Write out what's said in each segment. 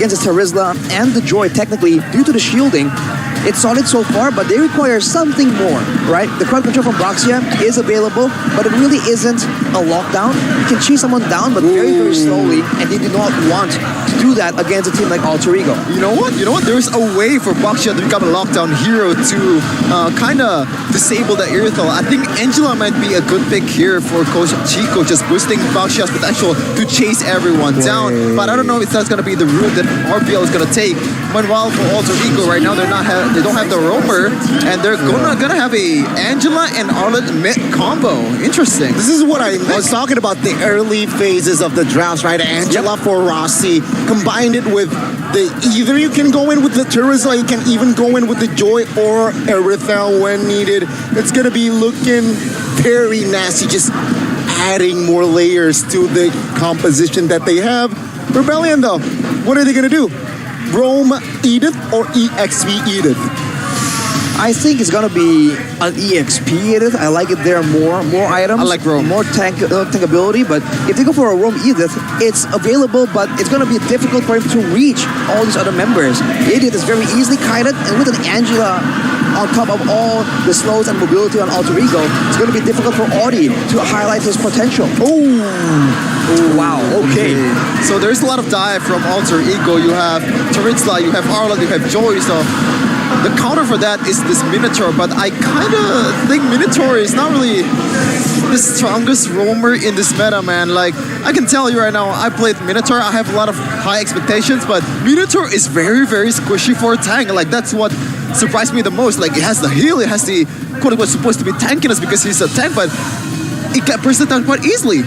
against the Terizla and the Joy, technically, due to the shielding. It's solid so far, but they require something more, right? The crowd control from Broxia is available, but it really isn't a lockdown. You can chase someone down, but very, very slowly, and they do not want to do that against a team like Alter Ego. You know what? There's a way for Broxia to become a lockdown hero to kind of disable the Aerithal. I think Angela might be a good pick here for Coach Chico, just boosting Broxia's potential to chase everyone down. But I don't know if that's going to be the route that RPL is going to take. Meanwhile, for Alter Ego, right now, they don't have the roamer, and they're gonna have a Angela and Arlott mid combo. Interesting. This is what I was talking about, the early phases of the drafts, right? Angela for Rossi, combined it with either you can go in with the Terizla, you can even go in with the Joy or Aerithal when needed. It's gonna be looking very nasty, just adding more layers to the composition that they have. Rebellion though, what are they gonna do? Roam Edith or EXP Edith? I think it's gonna be an EXP Edith. I like it there more items. I like Roam. More tankability, but if they go for a Roam Edith, it's available, but it's gonna be difficult for him to reach all these other members. Edith is very easily kited, and with an Angela on top of all the slows and mobility on Alter Ego, it's gonna be difficult for Audi to highlight his potential. Oh, wow, okay. So there's a lot of dive from Alter Ego. You have Terizla, you have Arlott, you have Joy, so the counter for that is this Minotaur, but I kind of think Minotaur is not really the strongest roamer in this meta, man. Like, I can tell you right now, I played Minotaur, I have a lot of high expectations, but Minotaur is very, very squishy for a tank. Like, that's what surprised me the most. Like, it has the heal, it has the quote-unquote supposed to be tankiness because he's a tank, but it can burst it down quite easily.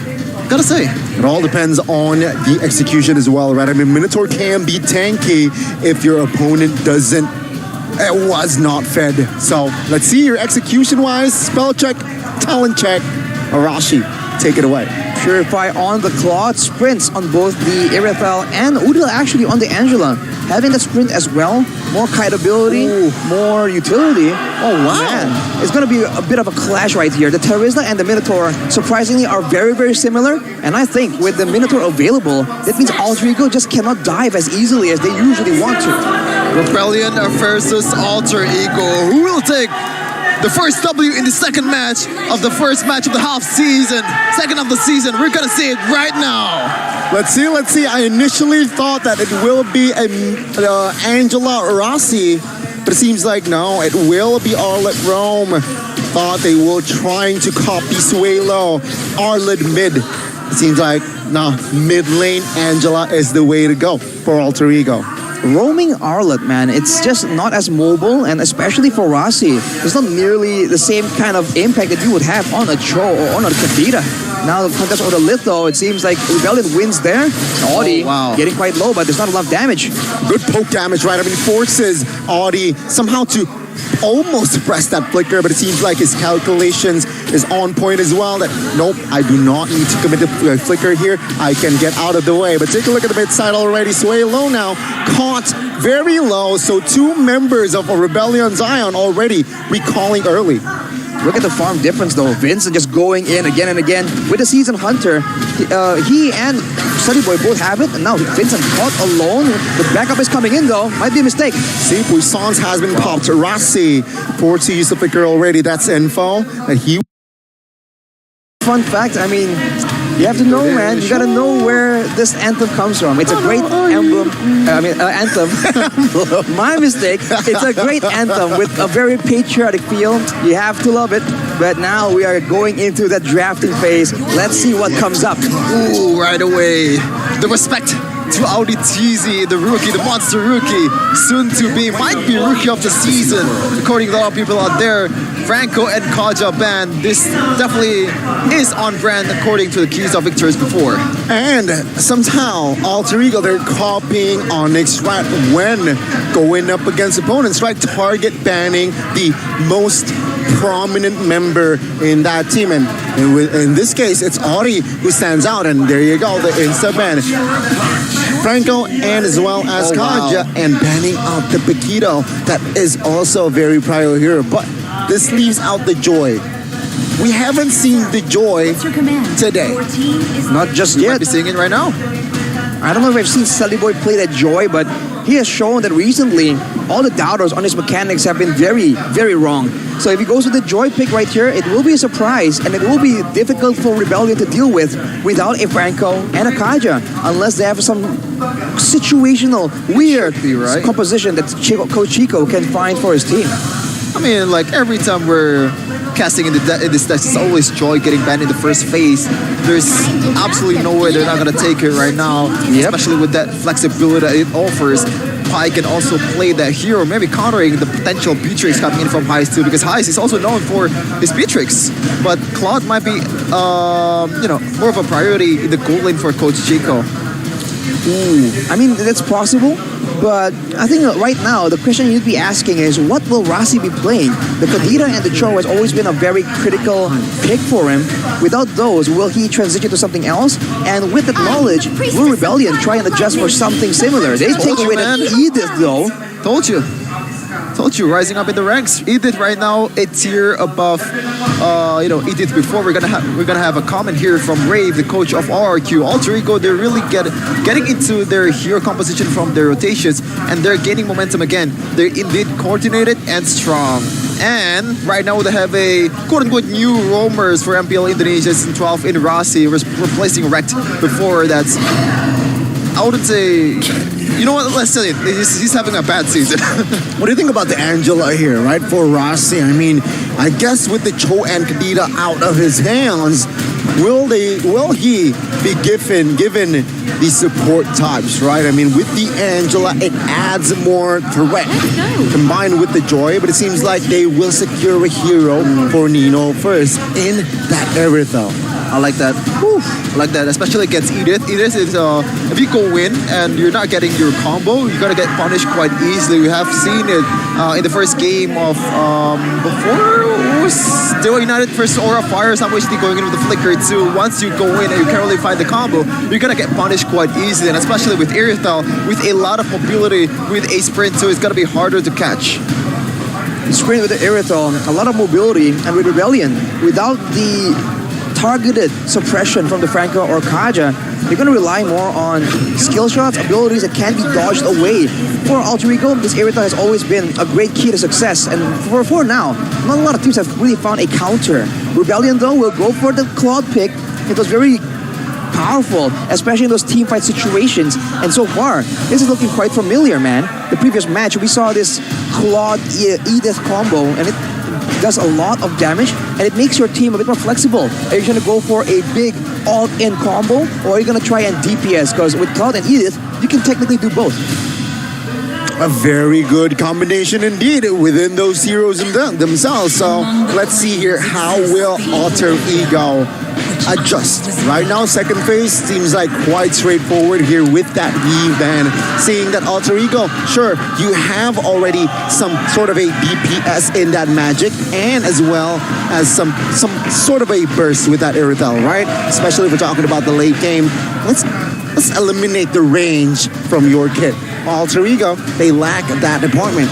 Gotta say. It all depends on the execution as well, right? I mean, Minotaur can be tanky if your opponent was not fed. So let's see your execution-wise, spell check, talent check. Arashi, take it away. Purify on the Claude, sprints on both the Aerithal and Udil actually on the Angela. Having the sprint as well, more kiteability, more utility. Oh wow! Man, it's gonna be a bit of a clash right here. The Terizla and the Minotaur surprisingly are very, very similar, and I think with the Minotaur available, that means Alter Ego just cannot dive as easily as they usually want to. Rebellion versus Alter Ego. Who will take the first W in the second match of the first match of the half season, second of the season? We're gonna see it right now. Let's see. I initially thought that it will be Angela Rossi, but it seems like no, it will be Arlott Rome. Thought they were trying to copy Suelo. Arlott mid. It seems like mid lane Angela is the way to go for Alter Ego. Roaming Arlott, man, it's just not as mobile, and especially for Rossi, it's not nearly the same kind of impact that you would have on a Cho or on a Kavita. Now, the contest or the Litho, it seems like Rebellion wins there. Audi getting quite low, but there's not enough damage. Good poke damage, right? I mean, forces Audi somehow to almost suppress that flicker, but it seems like his calculations is on point as well. That nope, I do not need to commit a flicker here. I can get out of the way. But take a look at the mid side already. Sway low now, caught very low. So two members of a Rebellion Zion already recalling early. Look at the farm difference though. Vincent just going in again and again. With the Season Hunter, he and Sunny Boy both have it, and now Vincent caught alone. The backup is coming in though. Might be a mistake. See, Puissance has been popped. Rossi, forward to use the flicker already. That's info that he... Fun fact, I mean, you have to know, man. You gotta know where this anthem comes from. It's a great emblem. Anthem. My mistake. It's a great anthem with a very patriotic feel. You have to love it. But now we are going into that drafting phase. Let's see what comes up. Ooh, right away. The respect to Audi TZ, the rookie, the monster rookie, soon to be, might be rookie of the season, according to a lot of people out there. Franco and Kaja band. This definitely is on brand according to the keys of victors before. And somehow, Alter Ego, they're copying Onyx right when going up against opponents, right? Target banning the most prominent member in that team. And in this case, it's Audi who stands out. And there you go, the insta ban. Franco and as well as Kaja, and banning out the Paquito. That is also a very prior hero. But this leaves out the Joy. We haven't seen the Joy today. Not just You yet. might be seeing it right now. I don't know if I've seen Sully Boy play that Joy, but he has shown that recently all the doubters on his mechanics have been very, very wrong. So if he goes with the Joy pick right here, it will be a surprise, and it will be difficult for Rebellion to deal with without a Franco and a Kaja, unless they have some situational, weird right? composition that Coach Chico can find for his team. I mean, like every time we're casting in this deck, it's always Joy getting banned in the first phase. There's absolutely no way they're not gonna take it right now, especially with that flexibility that it offers. Pi can also play that hero, maybe countering the potential Beatrix coming in from Heist too, because Heist is also known for his Beatrix. But Claude might be, more of a priority in the gold lane for Coach Chico. I mean, that's possible, but I think right now the question you'd be asking is, what will Rasi be playing? The Kadira and the Cho has always been a very critical pick for him. Without those, will he transition to something else? And with that knowledge, will Rebellion try and adjust for something similar? They take away the Edith though. Told you, rising up in the ranks. Edith right now a tier above, Edith before. We're gonna have a comment here from Rave, the coach of RRQ. Alter Ego, they're really getting into their hero composition from their rotations, and they're gaining momentum again. They're indeed coordinated and strong. And right now they have a quote-unquote new roamers for MPL Indonesia S12 in Rasi, replacing Rect before. That's, I wouldn't say. You know what? Let's say it. He's having a bad season. What do you think about the Angela here, right? For Rossi, I mean, I guess with the Cho and Kadita out of his hands, will he be given the support types, right? I mean, with the Angela, it adds more threat combined with the Joy, but it seems like they will secure a hero for Nino first in that Erythel. I like that. I like that, especially against Edith. Edith is, if you go in and you're not getting your combo, you're gonna get punished quite easily. We have seen it in the first game of before it was still United versus Aura Fire. Samwishti going in with the Flicker too. Once you go in and you can't really find the combo, you're gonna get punished quite easily, and especially with Erythel, with a lot of mobility, with a sprint too, it's gonna be harder to catch. Sprint with the Erythel, a lot of mobility, and with Rebellion, without the targeted suppression from the Franco or Kaja, they're going to rely more on skill shots, abilities that can be dodged away. For Alter Ego, this Erythel has always been a great key to success, and for now, not a lot of teams have really found a counter. Rebellion, though, will go for the Claude pick. It was very powerful, especially in those team fight situations, and so far, this is looking quite familiar, man. The previous match, we saw this Claude Edith combo, and it does a lot of damage, and it makes your team a bit more flexible. Are you going to go for a big all-in combo, or are you going to try and DPS? Because with Cloud and Edith, you can technically do both. A very good combination indeed within those heroes themselves. So let's see here, how will Alter Ego adjust? Right now, second phase seems like quite straightforward here with that weave ban. Seeing that Alter Ego, sure, you have already some sort of a DPS in that magic, and as well as some sort of a burst with that Erythel, right? Especially if we're talking about the late game. Let's eliminate the range from your kit. Alter Ego, they lack that department.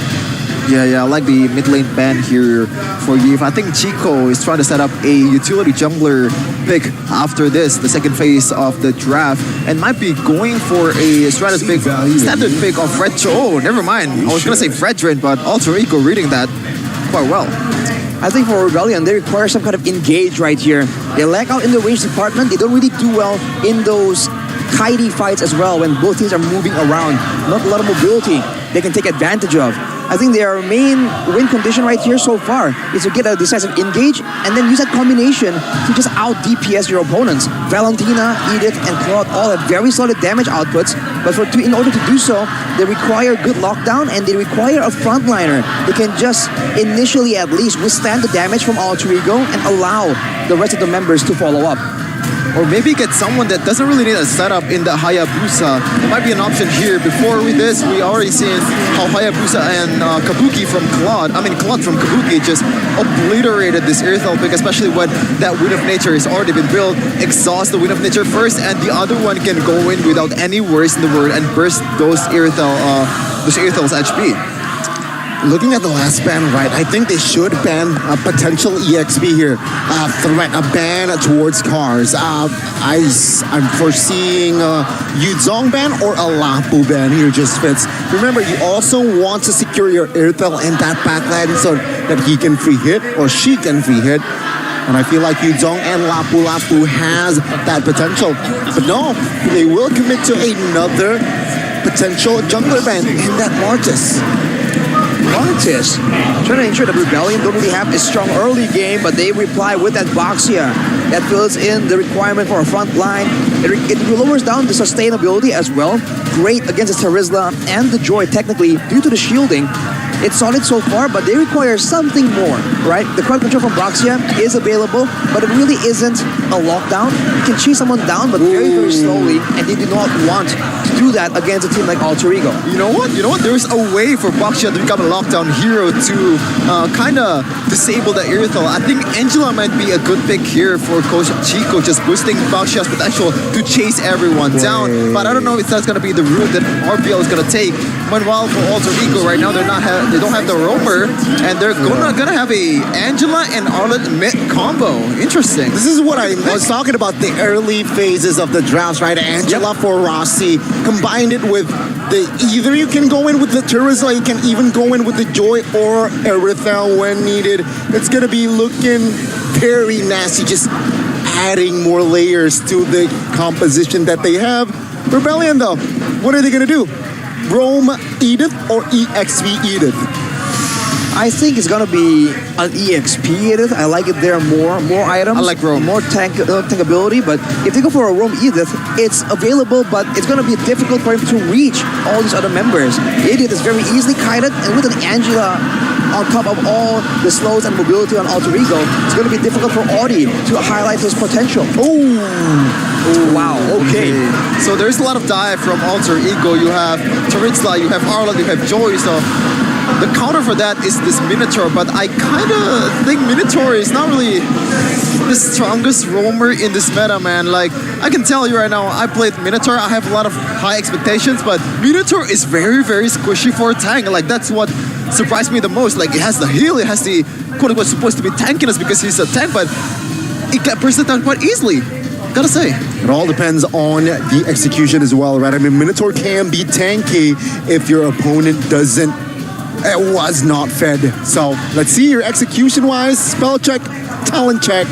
Yeah, I like the mid lane ban here for Yves. I think Chico is trying to set up a utility jungler pick after this, the second phase of the draft, and might be going for a Stratus pick, standard pick of Retro. Oh, never mind. I was going to say Fredrin, but Alter Ego reading that quite well. I think for Rebellion, they require some kind of engage right here. They lack out in the range department. They don't really do well in those kitey fights as well when both teams are moving around. Not a lot of mobility they can take advantage of. I think their main win condition right here so far is to get a decisive engage and then use that combination to just out DPS your opponents. Valentina, Edith, and Claude all have very solid damage outputs, but in order to do so, they require good lockdown and they require a frontliner. They can just initially at least withstand the damage from Alter Ego and allow the rest of the members to follow up. Or maybe get someone that doesn't really need a setup in the Hayabusa. It might be an option here. Before with this, we already seen how Hayabusa and Kabuki from Claude from Kabuki just obliterated this Erythel pick, especially when that Wind of Nature has already been built. Exhaust the Wind of Nature first, and the other one can go in without any worries in the world and burst those Erythel's HP. looking at the last ban, right, I think they should ban a potential EXP here. Threat, a ban towards cars. I'm foreseeing a Yuzong ban or a Lapu ban here just fits. Remember, you also want to secure your Airtel in that backline so that he can free hit or she can free hit. And I feel like Yuzong and Lapu has that potential. But no, they will commit to another potential jungler ban in that Mortis. Montes trying to ensure that Rebellion don't really have a strong early game, but they reply with that Boxia that fills in the requirement for a front line. It lowers down the sustainability as well. Great against the Terizla and the Joy technically due to the shielding. It's solid so far, but they require something more, right? The crowd control from Boxia is available, but it really isn't a lockdown. You can chase someone down, but very, very slowly, and they do not want to do that against a team like Alter Ego. You know what? There's a way for Boxia to become a lockdown hero to kind of disable the Airthel. I think Angela might be a good pick here for Coach Chico, just boosting Boxia's potential to chase everyone down. But I don't know if that's going to be the route that RPL is going to take. Meanwhile, for Alter Ego right now, they don't have the roamer, and they're gonna have a Angela and Arlet mid combo. Interesting. This is what I was talking about, the early phases of the drafts, right? Angela for Rossi, combined it with either you can go in with the Terizla, you can even go in with the Joy or Aerithel when needed. It's gonna be looking very nasty, just adding more layers to the composition that they have. Rebellion though, what are they gonna do? Roam Edith or EXP Edith? I think it's gonna be an EXP Edith. I like it there more items. I like Roam. More tankability, but if they go for a Roam Edith, it's available, but it's gonna be difficult for him to reach all these other members. Edith is very easily kited, and with an Angela on top of all the slows and mobility on Alter Ego, it's gonna be difficult for Audi to highlight his potential. Oh, wow, okay. So there's a lot of dive from Alter Ego. You have Terizla, you have Arla, you have Joy. So the counter for that is this Minotaur, but I kind of think Minotaur is not really the strongest roamer in this meta, man. Like, I can tell you right now, I played Minotaur, I have a lot of high expectations, but Minotaur is very, very squishy for a tank. Like, that's what surprised me the most. Like, it has the heal, it has the quote-unquote supposed to be tankiness because he's a tank, but it got burst down quite easily. Gotta say. It all depends on the execution as well, right? I mean, Minotaur can be tanky if your opponent was not fed. So let's see your execution-wise, spell check, talent check.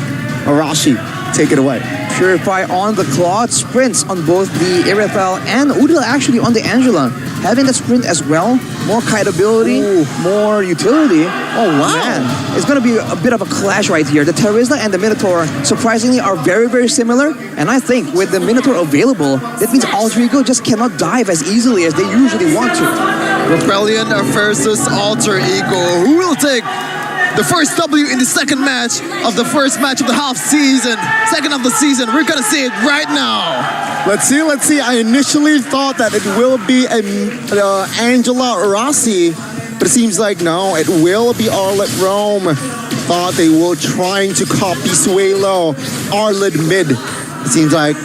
Arashi, take it away. Purify on the Claw, sprints on both the Irithel and Udil actually on the Angela. Having the sprint as well, more kiteability, more utility. Oh wow! Man, it's gonna be a bit of a clash right here. The Terizla and the Minotaur surprisingly are very, very similar, and I think with the Minotaur available, that means Alter Ego just cannot dive as easily as they usually want to. Rebellion versus Alter Ego. Who will take the first W in the second match of the first match of the half season, second of the season? We're gonna see it right now. Let's see. I initially thought that it will be Angela Rossi, but it seems like no, it will be Arlet Rome. Thought they were trying to copy Suelo. Arlet mid. It seems like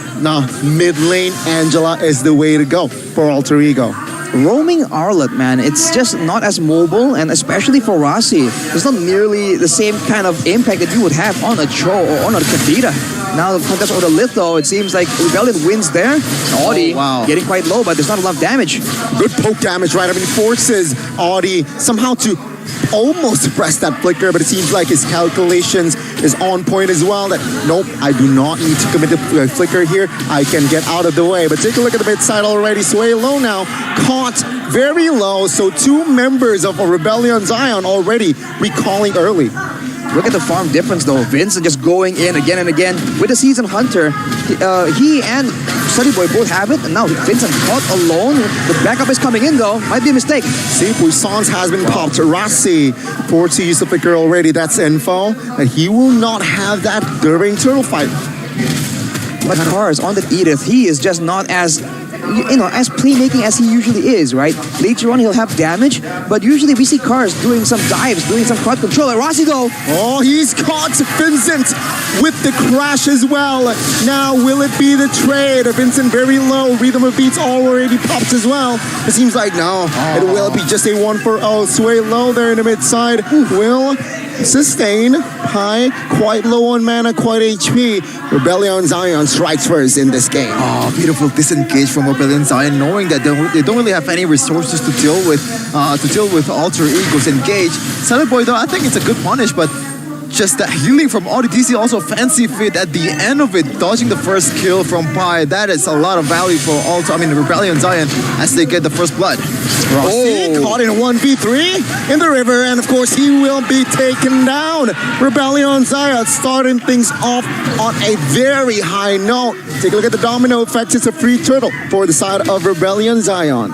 mid lane Angela is the way to go for Alter Ego. Roaming Arlet, man, it's just not as mobile, and especially for Rossi, it's not nearly the same kind of impact that you would have on a Cho or on a Kadira. Now, the contest or the Litho, it seems like Rebellion wins there. Audi getting quite low, but there's not enough damage. Good poke damage, right? I mean, forces Audi somehow to almost suppress that flicker, but it seems like his calculations is on point as well. That nope, I do not need to commit the flicker here. I can get out of the way. But take a look at the mid side already. Sway low now, caught very low. So two members of a Rebellion Zion already recalling early. Look at the farm difference though. Vincent just going in again and again with the Season Hunter. He and Sunny Boy both have it, and now Vincent caught alone. The backup is coming in though. Might be a mistake. See, Puissance has been popped. Rossi forced to use the flicker already. That's info. And he will not have that during turtle fight. But Cars on the Edith, he is just not as as playmaking as he usually is, right? Later on, he'll have damage, but usually we see Cars doing some dives, doing some crowd control. And Rossi, though, Oh, he's caught Vincent with the crash as well. Now, will it be the trade? Vincent very low. Rhythm of Beats already popped as well. It seems like no. It will be just a 1-for-0. Sway low there in the mid side. Will sustain. High, quite low on mana, quite HP. Rebellion Zion strikes first in this game. Oh, beautiful disengage from Rebellion Zion, knowing that they don't really have any resources to deal with alter egos. Engage. Silent Boy, though, I think it's a good punish, but just that healing from ODTC, also fancy fit at the end of it, dodging the first kill from Pi. That is a lot of value for Rebellion Zion as they get the first blood. Rossi caught in a 1v3 in the river, and of course he will be taken down. Rebellion Zion starting things off on a very high note. Take a look at the domino effects. It's a free turtle for the side of Rebellion Zion.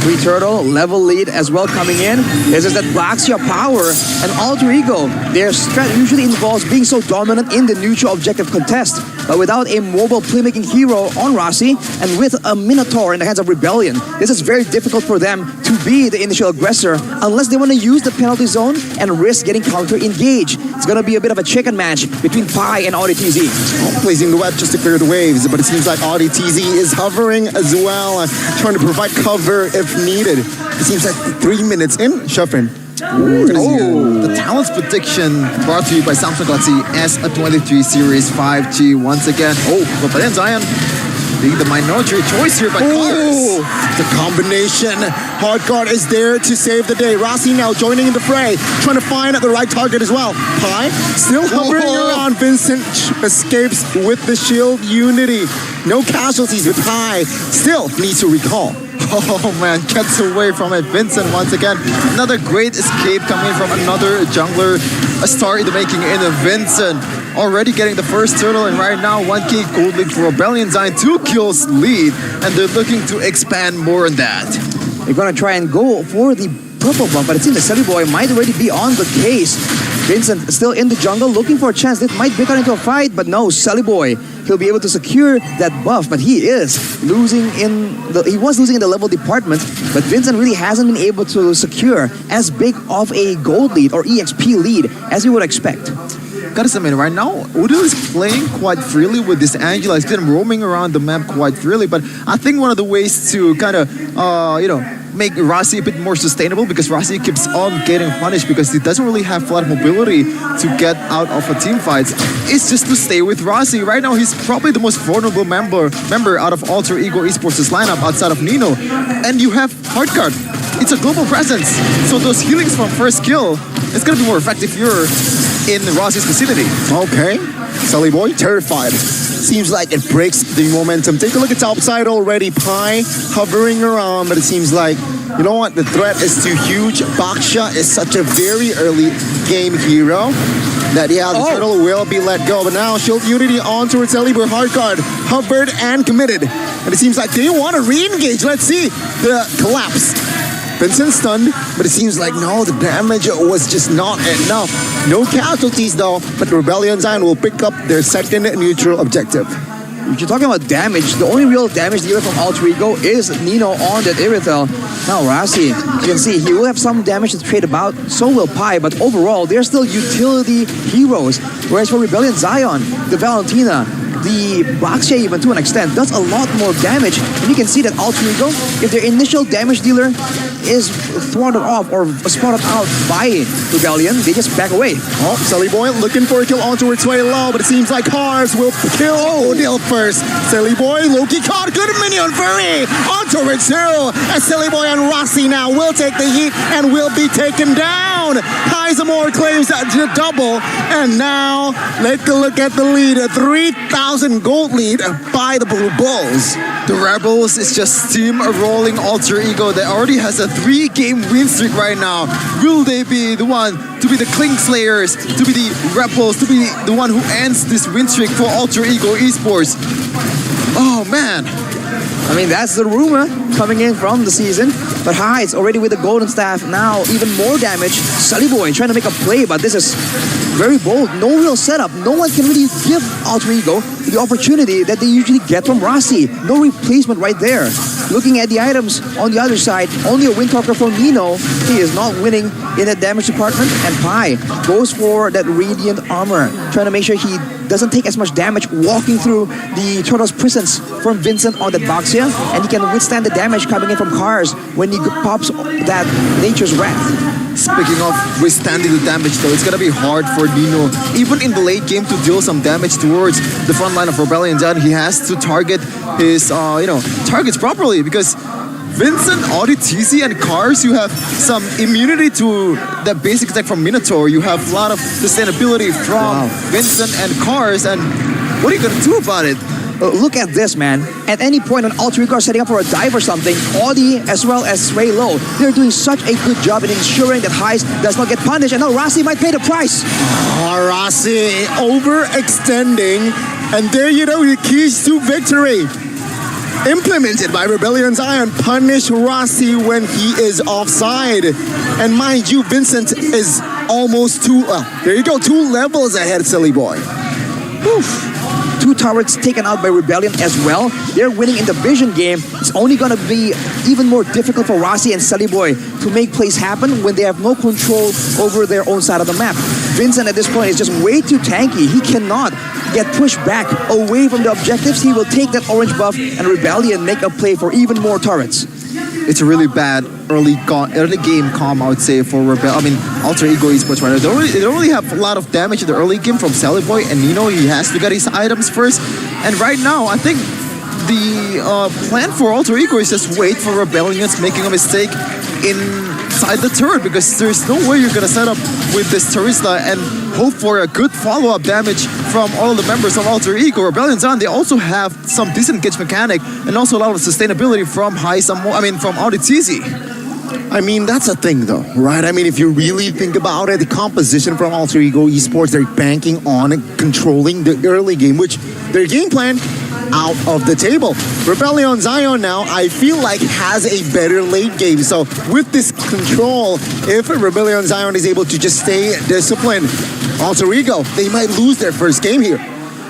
Free Turtle, level lead as well coming in. This is that Blaxia power and Alter Ego. Their strength usually involves being so dominant in the neutral objective contest. But without a mobile playmaking hero on Rossi and with a Minotaur in the hands of Rebellion, this is very difficult for them to be the initial aggressor unless they want to use the penalty zone and risk getting counter-engaged. It's going to be a bit of a chicken match between Pi and ODTZ. Placing the web just to clear the waves, but it seems like ODTZ is hovering as well, trying to provide cover if needed. It seems like 3 minutes in, Shuffin. The talents prediction brought to you by Samsung Galaxy S23 Series 5G once again. Rebellion Zion being the minority choice here by Cars. The combination. Hardcard is there to save the day. Rossi now joining in the fray, trying to find the right target as well. Pi still hovering around. Vincent escapes with the shield unity. No casualties with Pi. Still needs to recall. Oh man, gets away from it. Vincent once again. Another great escape coming from another jungler. A star in the making in Vincent. Already getting the first turtle, and right now 1k gold lead for Rebellion Zion. 2 kills lead, and they're looking to expand more on that. They're going to try and go for the purple buff, but it seems the Silly Boy might already be on the case. Vincent still in the jungle looking for a chance. This might break out into a fight, but no, Sully Boy, he'll be able to secure that buff, but he was losing in the level department, but Vincent really hasn't been able to secure as big of a gold lead or EXP lead as you would expect. Gotta say, right now, Udo is playing quite freely with this Angela. He's been roaming around the map quite freely, but I think one of the ways to kind of, make Rossi a bit more sustainable, because Rossi keeps on getting punished because he doesn't really have flat mobility to get out of a team fights, is just to stay with Rossi. Right now, he's probably the most vulnerable member out of Alter Ego Esports' lineup outside of Nino. And you have Hardcard. It's a global presence. So those healings from first kill, it's going to be more effective if you're in Rossi's vicinity. Okay. Sully Boy, terrified. Seems like it breaks the momentum. Take a look at top side already. Pi hovering around, but it seems like, you know what? The threat is too huge. Baksha is such a very early game hero that, the turtle will be let go. But now, Shield Unity on towards Elibur. Hardcard hovered and committed. And it seems like they want to re-engage. Let's see the collapse. Vincent stunned, but it seems like no, the damage was just not enough. No casualties though, but Rebellion Zion will pick up their second neutral objective. If you're talking about damage, the only real damage dealer from Alter Ego is Nino on that Irithel. Now Rossi, you can see he will have some damage to trade about, so will Pi, but overall, they're still utility heroes. Whereas for Rebellion Zion, the Valentina, the Baksha even to an extent, does a lot more damage. And you can see that Alter Ego, if their initial damage dealer is thwarted off or spotted out by Rebellion, they just back away. Oh, Sully Boy looking for a kill on towards Sway Low, but it seems like Cars will kill Odil first. Sully Boy, Loki caught, good minion furry on towards Zero. As Sully Boy and Rossi now will take the heat and will be taken down. Kaisamore claims that double, and now let's look at the lead. A 3,000 gold lead by the Blue Bulls. The Rebels is just team rolling Alter Ego that already has a 3-game win streak right now. Will they be the one to be the Cling Slayers, to be the Rebels, to be the one who ends this win streak for Alter Ego Esports? Oh man. I mean, that's the rumor coming in from the season. But Hides already with the golden staff. Now even more damage. Sully Boy trying to make a play, but this is very bold. No real setup. No one can really give Alter Ego the opportunity that they usually get from Rossi. No replacement right there. Looking at the items on the other side, only a Windtalker from Nino. He is not winning in the damage department. And Pi goes for that Radiant Armor, trying to make sure he doesn't take as much damage walking through the Turtle's presence from Vincent on that box here. And he can withstand the damage coming in from Cars when he pops that Nature's Wrath. Speaking of withstanding the damage though, it's gonna be hard for Nino, even in the late game, to deal some damage towards the front line of Rebellion Zion. He has to target his, targets properly, because Vincent, Audi, TC, and Cars, you have some immunity to the basic attack from Minotaur. You have a lot of sustainability from Vincent and Cars, and what are you gonna do about it? Look at this, man. At any point when Alter Ego are setting up for a dive or something, Audi as well as Ray Low, they're doing such a good job in ensuring that Heist does not get punished. And now Rossi might pay the price. Oh, Rossi overextending. And there you know the keys to victory. Implemented by Rebellion Zion. Punish Rossi when he is offside. And mind you, Vincent is almost two levels ahead, Silly Boy. Oof. 2 turrets taken out by Rebellion as well. They're winning in the vision game. It's only going to be even more difficult for Rossi and Sully Boy to make plays happen when they have no control over their own side of the map. Vincent at this point is just way too tanky. He cannot get pushed back away from the objectives. He will take that orange buff and Rebellion make a play for even more turrets. It's a really bad early game calm, I would say, for Alter Ego Esports right now. They don't really have a lot of damage in the early game from Sally Boy and Nino. He has to get his items first. And right now, I think the plan for Alter Ego is just wait for Rebellion's making a mistake inside the turret, because there's no way you're gonna set up with this Teresa and hope for a good follow-up damage from all the members of Alter Ego. Rebellion's on. They also have some decent gauge mechanic and also a lot of sustainability from from Audi TZ. I mean, that's a thing though, right? I mean, if you really think about it, the composition from Alter Ego Esports, they're banking on controlling the early game, which their game plan out of the table. Rebellion Zion now, I feel like, has a better late game. So with this control, if Rebellion Zion is able to just stay disciplined, Alter Ego, they might lose their first game here.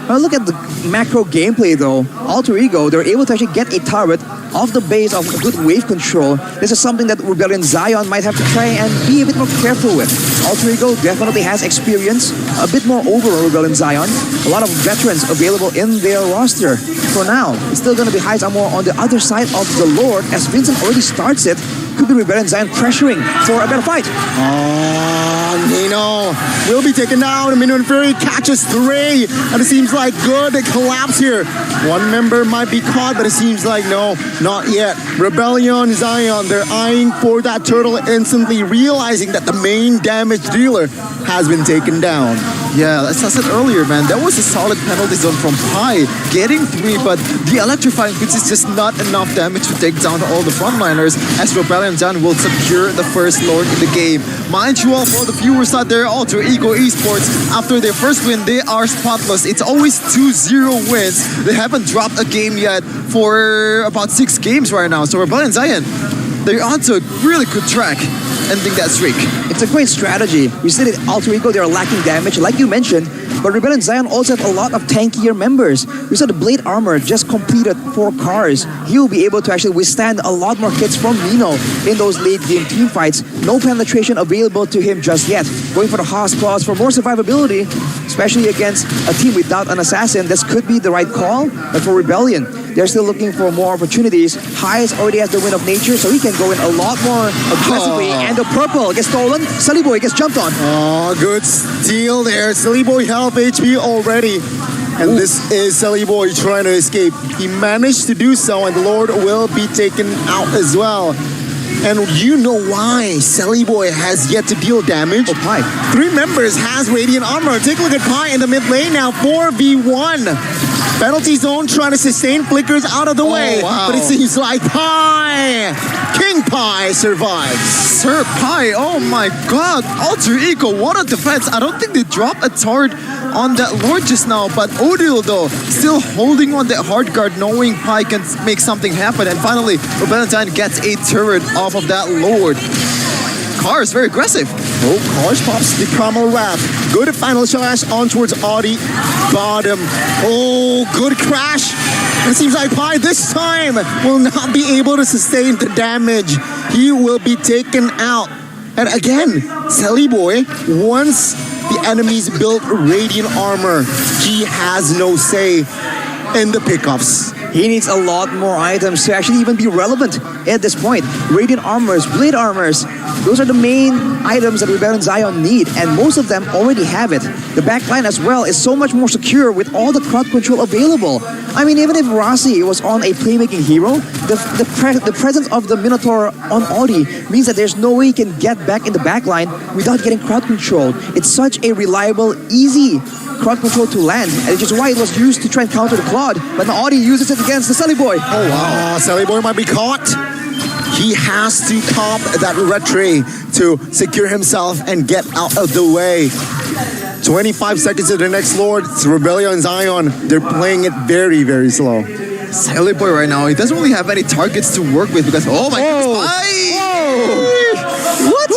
Look at the macro gameplay though. Alter Ego, they're able to actually get a turret off the base of good wave control. This is something that Rebellion Zion might have to try and be a bit more careful with. Alter Ego definitely has experience, a bit more over Rebellion Zion. A lot of veterans available in their roster. For now, it's still going to be Highs Amor on the other side of the Lord, as Vincent already starts it. Could be Rebellion Zion pressuring for a better fight. Nino will be taken down. Minion Fury catches 3, and it seems like good collapse here. One member might be caught, but it seems like no, not yet. Rebellion Zion, they're eyeing for that turtle, instantly realizing that the main damage dealer has been taken down. Yeah, as I said earlier, man, that was a solid penalty zone from Pi, getting 3, but the electrifying hits is just not enough damage to take down all the frontliners, as Rebellion Zion will secure the first Lord in the game. Mind you all, for the viewers out there, Alter Ego Esports, after their first win, they are spotless. It's always 2-0 wins. They haven't dropped a game yet for about 6 games right now. So Rebellion Zion, they're onto a really good track, ending that streak. It's a great strategy. We see that Alter Ego, they're lacking damage, like you mentioned, but Rebellion Zion also have a lot of tankier members. We saw the Blade Armor just completed 4 cars. He'll be able to actually withstand a lot more hits from Nino in those late game team fights. No penetration available to him just yet. Going for the Haas Claws for more survivability, especially against a team without an assassin. This could be the right call, but for Rebellion, they're still looking for more opportunities. Highs already has the Wind of Nature, so he can go in a lot more aggressively. And the purple gets stolen. Sully Boy gets jumped on. Oh, good steal there. Sully Boy half HP already. And this is Sully Boy trying to escape. He managed to do so, and the Lord will be taken out as well. And you know why Selly Boy has yet to deal damage. Oh, Pi. 3 members has Radiant Armor. Take a look at Pi in the mid lane now. 4v1. Penalty zone trying to sustain flickers out of the way. Wow. But it seems like Pi, King Pi survives. Sir Pi, oh my god, Alter Ego, what a defense. I don't think they dropped a turret on that Lord just now, but Odil though, still holding on that hard guard, knowing Pi can make something happen, and finally, Valentine gets a turret off of that Lord. Car is very aggressive. Oh, Cars pops the Primal Wrath. Good final slash on towards Audi. Bottom. Oh, good crash. And it seems like Pi this time will not be able to sustain the damage. He will be taken out. And again, Selly Boy, once the enemies built Radiant Armor, he has no say in the pickups. He needs a lot more items to actually even be relevant at this point. Radiant Armors, Blade Armors, those are the main items that Rebellion Zion need, and most of them already have it. The backline as well is so much more secure with all the crowd control available. I mean, even if Rossi was on a playmaking hero, the presence of the Minotaur on Audi means that there's no way he can get back in the backline without getting crowd controlled. It's such a reliable, easy crowd control to land, and it's just why it was used to try and counter the Claude, but now Audi uses it against the Selly Boy. Oh wow, Selly Boy might be caught. He has to pop that retray to secure himself and get out of the way. 25 seconds to the next Lord. It's Rebellion Zion. They're playing it very, very slow. Selly Boy right now, he doesn't really have any targets to work with because, oh my goodness, what?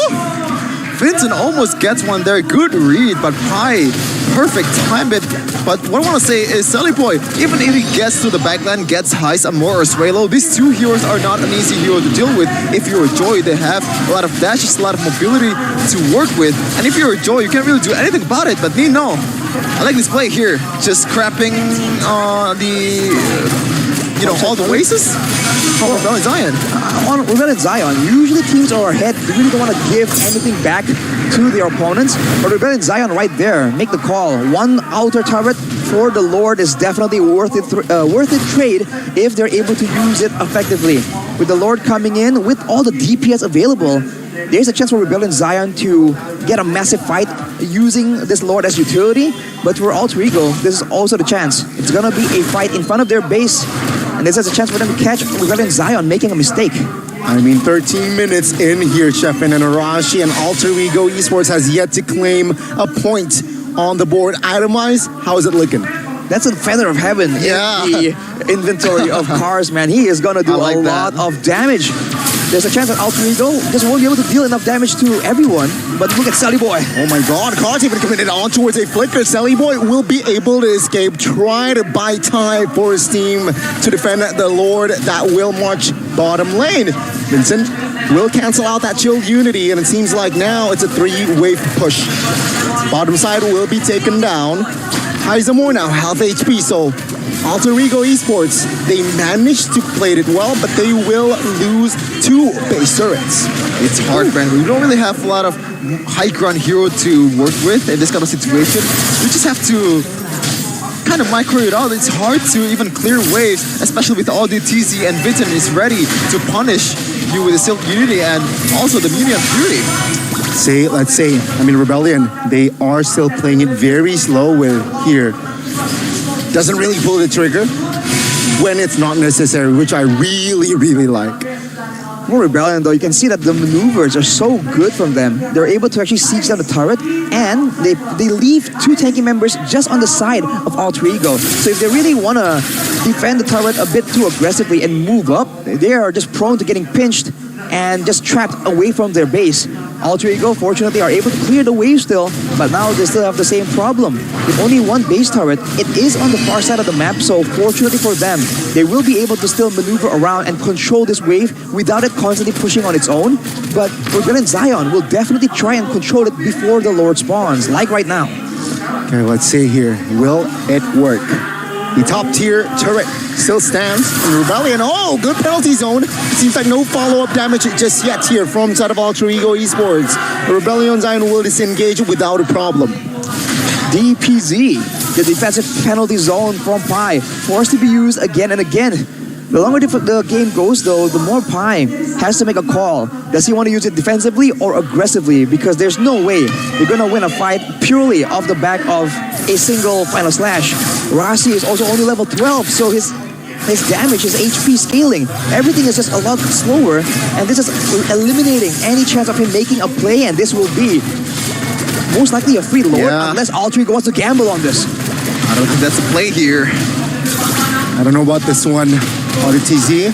Vincent almost gets one there, good read, but Pi, perfect time it. But what I want to say is Selly Boy, even if he gets to the backline, gets Heist, Amor, or Swalo, these two heroes are not an easy hero to deal with. If you're a Joy, they have a lot of dashes, a lot of mobility to work with. And if you're a Joy, you can't really do anything about it. But no, I like this play here. Just crapping all the Oasis from Rebellion Zion. On Rebellion Zion, usually teams are ahead. They really don't want to give anything back to their opponents. But Rebellion Zion right there, make the call. One outer turret for the Lord is definitely worth it trade if they're able to use it effectively. With the Lord coming in, with all the DPS available, there's a chance for Rebellion Zion to get a massive fight using this Lord as utility. But for Alter Ego, this is also the chance. It's gonna be a fight in front of their base, and this is a chance for them to catch Rebellion Zion making a mistake. I mean, 13 minutes in here, Chefin, and Arashi and Alter Ego Esports has yet to claim a point on the board. Itemized, how is it looking? That's a feather of heaven in the inventory of cars, man. He is gonna do a lot of damage. There's a chance that Alter Ego just won't be able to deal enough damage to everyone. But look at Selly Boy. Oh my god, Cars even committed on towards a flicker. Selly Boy will be able to escape, try to buy time for his team to defend the Lord that will march bottom lane. Vincent will cancel out that chilled unity, and it seems like now it's a 3-wave push. Bottom side will be taken down. Heizamore now, half HP, so Alter Ego Esports, they managed to play it well, but they will lose 2 base turrets. It's hard, man. We don't really have a lot of high ground hero to work with in this kind of situation. We just have to kind of micro it out. It's hard to even clear waves, especially with all the TZ, and Vincent is ready to punish you with the Silk Unity and also the Minion Fury. Let's say, Rebellion, they are still playing it very slow with here. Doesn't really pull the trigger when it's not necessary, which I really, really like. For Rebellion, though, you can see that the maneuvers are so good from them. They're able to actually siege down the turret, and they leave 2 tanky members just on the side of Alter Ego. So if they really want to defend the turret a bit too aggressively and move up, they are just prone to getting pinched and just trapped away from their base. Alter Ego, fortunately, are able to clear the wave still, but now they still have the same problem. With only 1 base turret, it is on the far side of the map, so fortunately for them, they will be able to still maneuver around and control this wave without it constantly pushing on its own. But Rebellion Zion will definitely try and control it before the Lord spawns, like right now. Okay, let's see here. Will it work? The top tier turret still stands. And Rebellion, good penalty zone. It seems like no follow-up damage just yet here from side of Alter Ego Esports. Rebellion Zion will disengage without a problem. DPZ, the defensive penalty zone from Pi, forced to be used again and again. The longer the game goes, though, the more Pi has to make a call. Does he want to use it defensively or aggressively? Because there's no way you're going to win a fight purely off the back of a single final slash. Rossi is also only level 12, so his damage, his HP scaling, everything is just a lot slower, and this is eliminating any chance of him making a play, and this will be most likely a free lord unless Alter Ego wants to gamble on this. I don't think that's a play here. I don't know about this one. RTZ.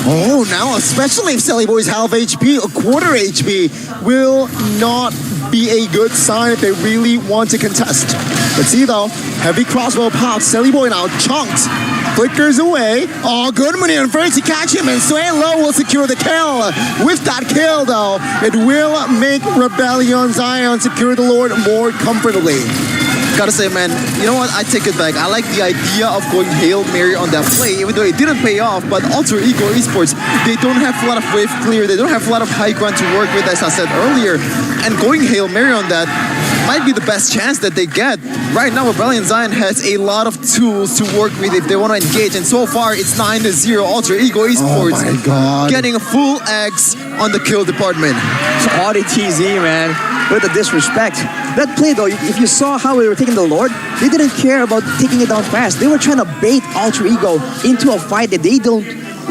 Oh, now especially if Selly Boy's half HP, a quarter HP, will not be a good sign if they really want to contest. Let's see though. Heavy crossbow pops. Selly Boy now chunked. Flickers away. Oh, good maneuver to catch him, and Sway Low will secure the kill. With that kill, though, it will make Rebellion Zion secure the Lord more comfortably. Gotta say, man, you know what? I take it back. I like the idea of going Hail Mary on that play, even though it didn't pay off. But Alter Ego Esports, they don't have a lot of wave clear. They don't have a lot of high ground to work with, as I said earlier. And going Hail Mary on that might be the best chance that they get. Right now, Rebellion Zion has a lot of tools to work with if they want to engage. And so far, it's 9-0. Alter Ego Esports getting a full X on the kill department. It's RTZ, man, with the disrespect. That play, though, if you saw how they were taking the Lord, they didn't care about taking it down fast. They were trying to bait Alter Ego into a fight that they don't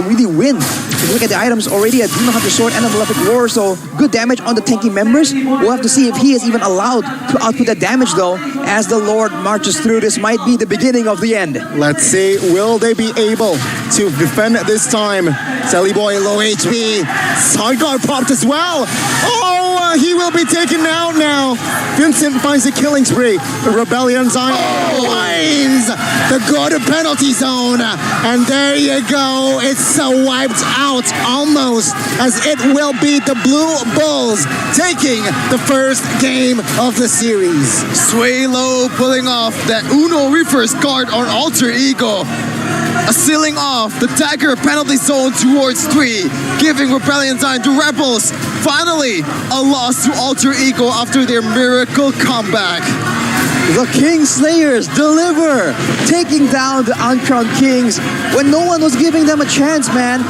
really win. If you look at the items already, a Demon Hunter Sword and a Malefic Roar, so good damage on the tanky members. We'll have to see if he is even allowed to output that damage, though, as the Lord marches through. This might be the beginning of the end. Let's see, will they be able to defend this time? Selly Boy, low HP. Sideguard popped as well. Oh, he will be taken out now. Vincent finds a killing spree. The Rebellion Zion finds the good penalty zone. And there you go. It's wiped out almost, as it will be the Blue Bulls taking the first game of the series. Sway Low pulling off that Uno reverse guard on Alter Ego. Sealing off the dagger penalty zone towards 3, giving Rebellion Zion to Rebels. Finally, a loss to Alter Ego after their miracle comeback. The King Slayers deliver, taking down the Uncrowned Kings when no one was giving them a chance, man.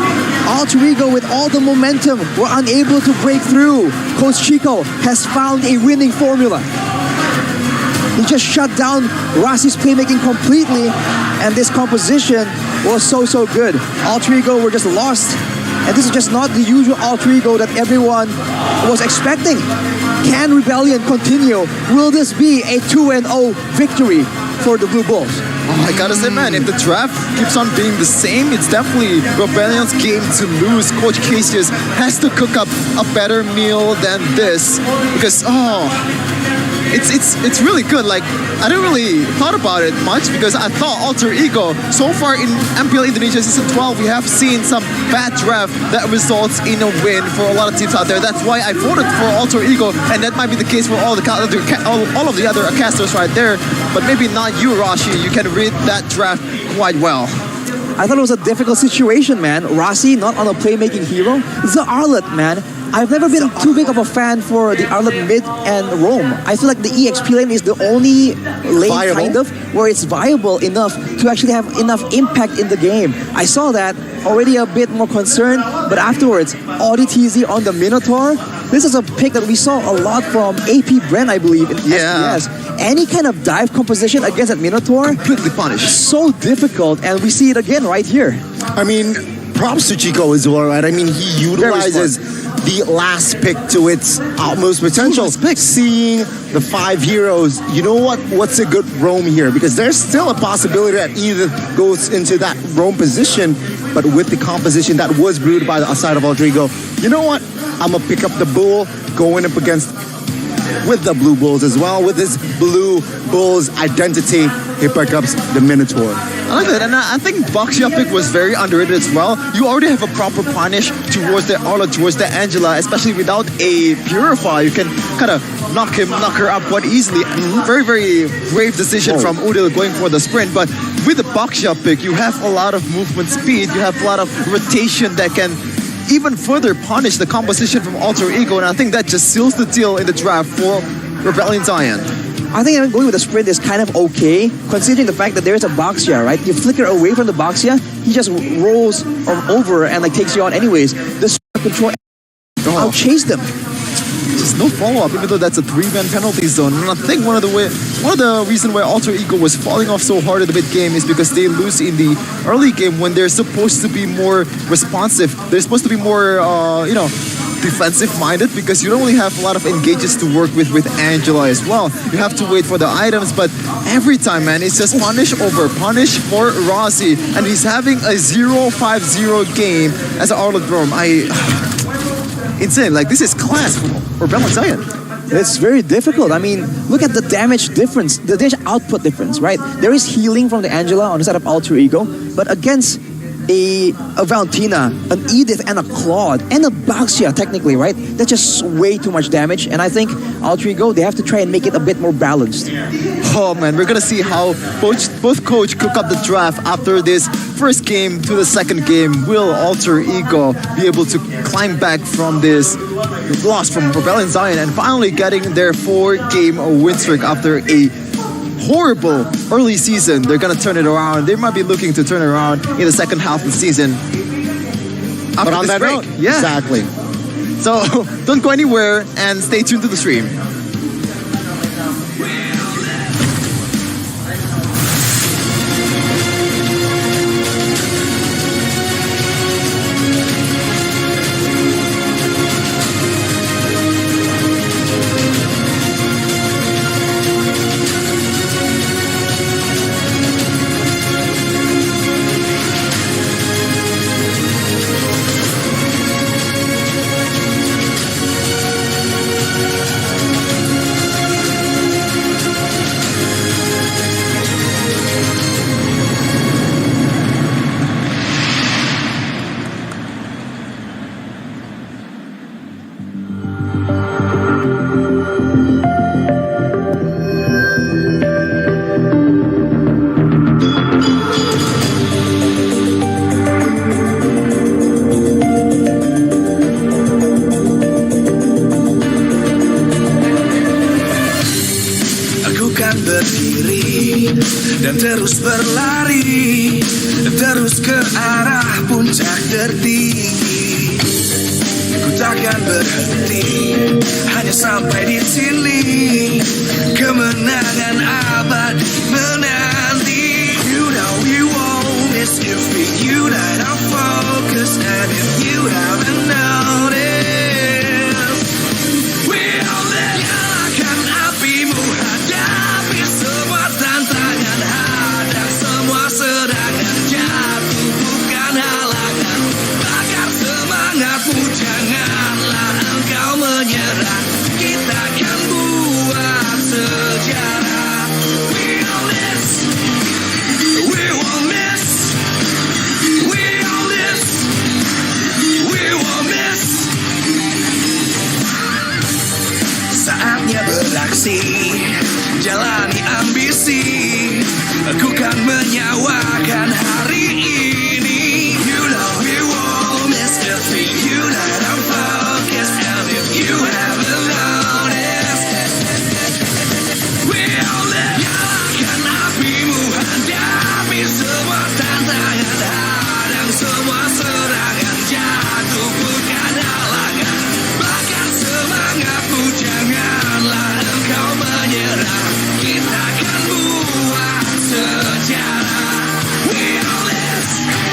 Alter Ego, with all the momentum, were unable to break through. Coach Chico has found a winning formula. He just shut down Rossi's playmaking completely, and this composition was so good. Alter Ego were just lost, and this is just not the usual Alter Ego that everyone was expecting. Can Rebellion continue? Will this be a 2-0 victory for the Blue Bulls? Oh, I gotta say, man, if the draft keeps on being the same, it's definitely Rebellion's game to lose. Coach Casius has to cook up a better meal than this, because it's really good. Like, I didn't really thought about it much because I thought Alter Ego, so far in MPL Indonesia Season 12, we have seen some bad draft that results in a win for a lot of teams out there. That's why I voted for Alter Ego, and that might be the case for all of the other casters right there. But maybe not you, Rashi. You can read that draft quite well. I thought it was a difficult situation, man. Rossi, not on a playmaking hero. The Arlet, man. I've never been too big of a fan for the Arlet mid and roam. I feel like the EXP lane is the only lane kind of where it's viable enough to actually have enough impact in the game. I saw that, already a bit more concerned, but afterwards, ODTZ on the Minotaur. This is a pick that we saw a lot from AP Bren, I believe, in SPS. Any kind of dive composition against that Minotaur, completely punished. So difficult, and we see it again right here. I mean, props to Chico as well, right? I mean, he utilizes the last pick to its utmost potential. Seeing the 5 heroes, you know what? What's a good roam here? Because there's still a possibility that either goes into that roam position, but with the composition that was brewed by the side of Alter Ego, you know what? I'm gonna pick up the bull, going up against with the Blue Bulls as well. With his Blue Bulls identity, he picks up the Minotaur. I like that, and I think Boxia pick was very underrated as well. You already have a proper punish towards the Arla, towards the Angela, especially without a Purify. You can kind of knock her up quite easily. Very, very brave decision from Udil going for the sprint, but with the Boxia pick, you have a lot of movement speed, you have a lot of rotation that can even further punish the composition from Alter Ego, and I think that just seals the deal in the draft for Rebellion Zion. I think going with the sprint is kind of okay, considering the fact that there is a Boxia, right? You flicker away from the Boxia, he just rolls over and like takes you on anyways. The control outchase them. Just no follow-up, even though that's a 3-man penalty zone. And I think one of the reason why Alter Ego was falling off so hard at the mid-game is because they lose in the early game when they're supposed to be more responsive. They're supposed to be more, defensive-minded, because you don't really have a lot of engages to work with Angela as well. You have to wait for the items, but every time, man, it's just punish over punish for Rossi, and he's having a 0-5-0 game as an Arnold Rome. Insane. Like, this is class for Rebellion Zion. It's very difficult. I mean, look at the damage difference, the damage output difference, right? There is healing from the Angela on the side of Alter Ego, but against a Valentina, an Edith, and a Claude, and a Boxia, technically, right? That's just way too much damage, and I think Alter Ego, they have to try and make it a bit more balanced. Oh man, we're gonna see how both coach cook up the draft after this first game to the second game. Will Alter Ego be able to climb back from this loss from Rebellion Zion and finally getting their 4-game win streak after a horrible early season? They're gonna turn it around. They might be looking to turn it around in the second half of the season. But on that note, yeah, exactly. So don't go anywhere and stay tuned to the stream. Dan terus berlari, terus ke arah puncak tertinggi. Ku takkan berhenti, hanya sampai di sini. Kemenangan abadi menanti. You know you won't miss if we unite our focus. And if you haven't noticed, we'll nyalakan apimu, hadapi semua tantangan, hadang semua serangan, jatuh bukan halangan, bakar semangatmu, janganlah engkau menyerah, kita akan buat sejarah. We all this, we won't miss, we all this, we won't miss. Saatnya beraksi, jalani ambisi, aku kan menyawakan hari ini. You know you won't miss if we unite our focus. And if you haven't noticed, we'll nyalakan apimu, hadapi semua tantangan, hadang semua serangan, jatuh bukan halangan, bakar semangatmu, janganlah engkau menyerah, kita akan buat sejarah. We all this.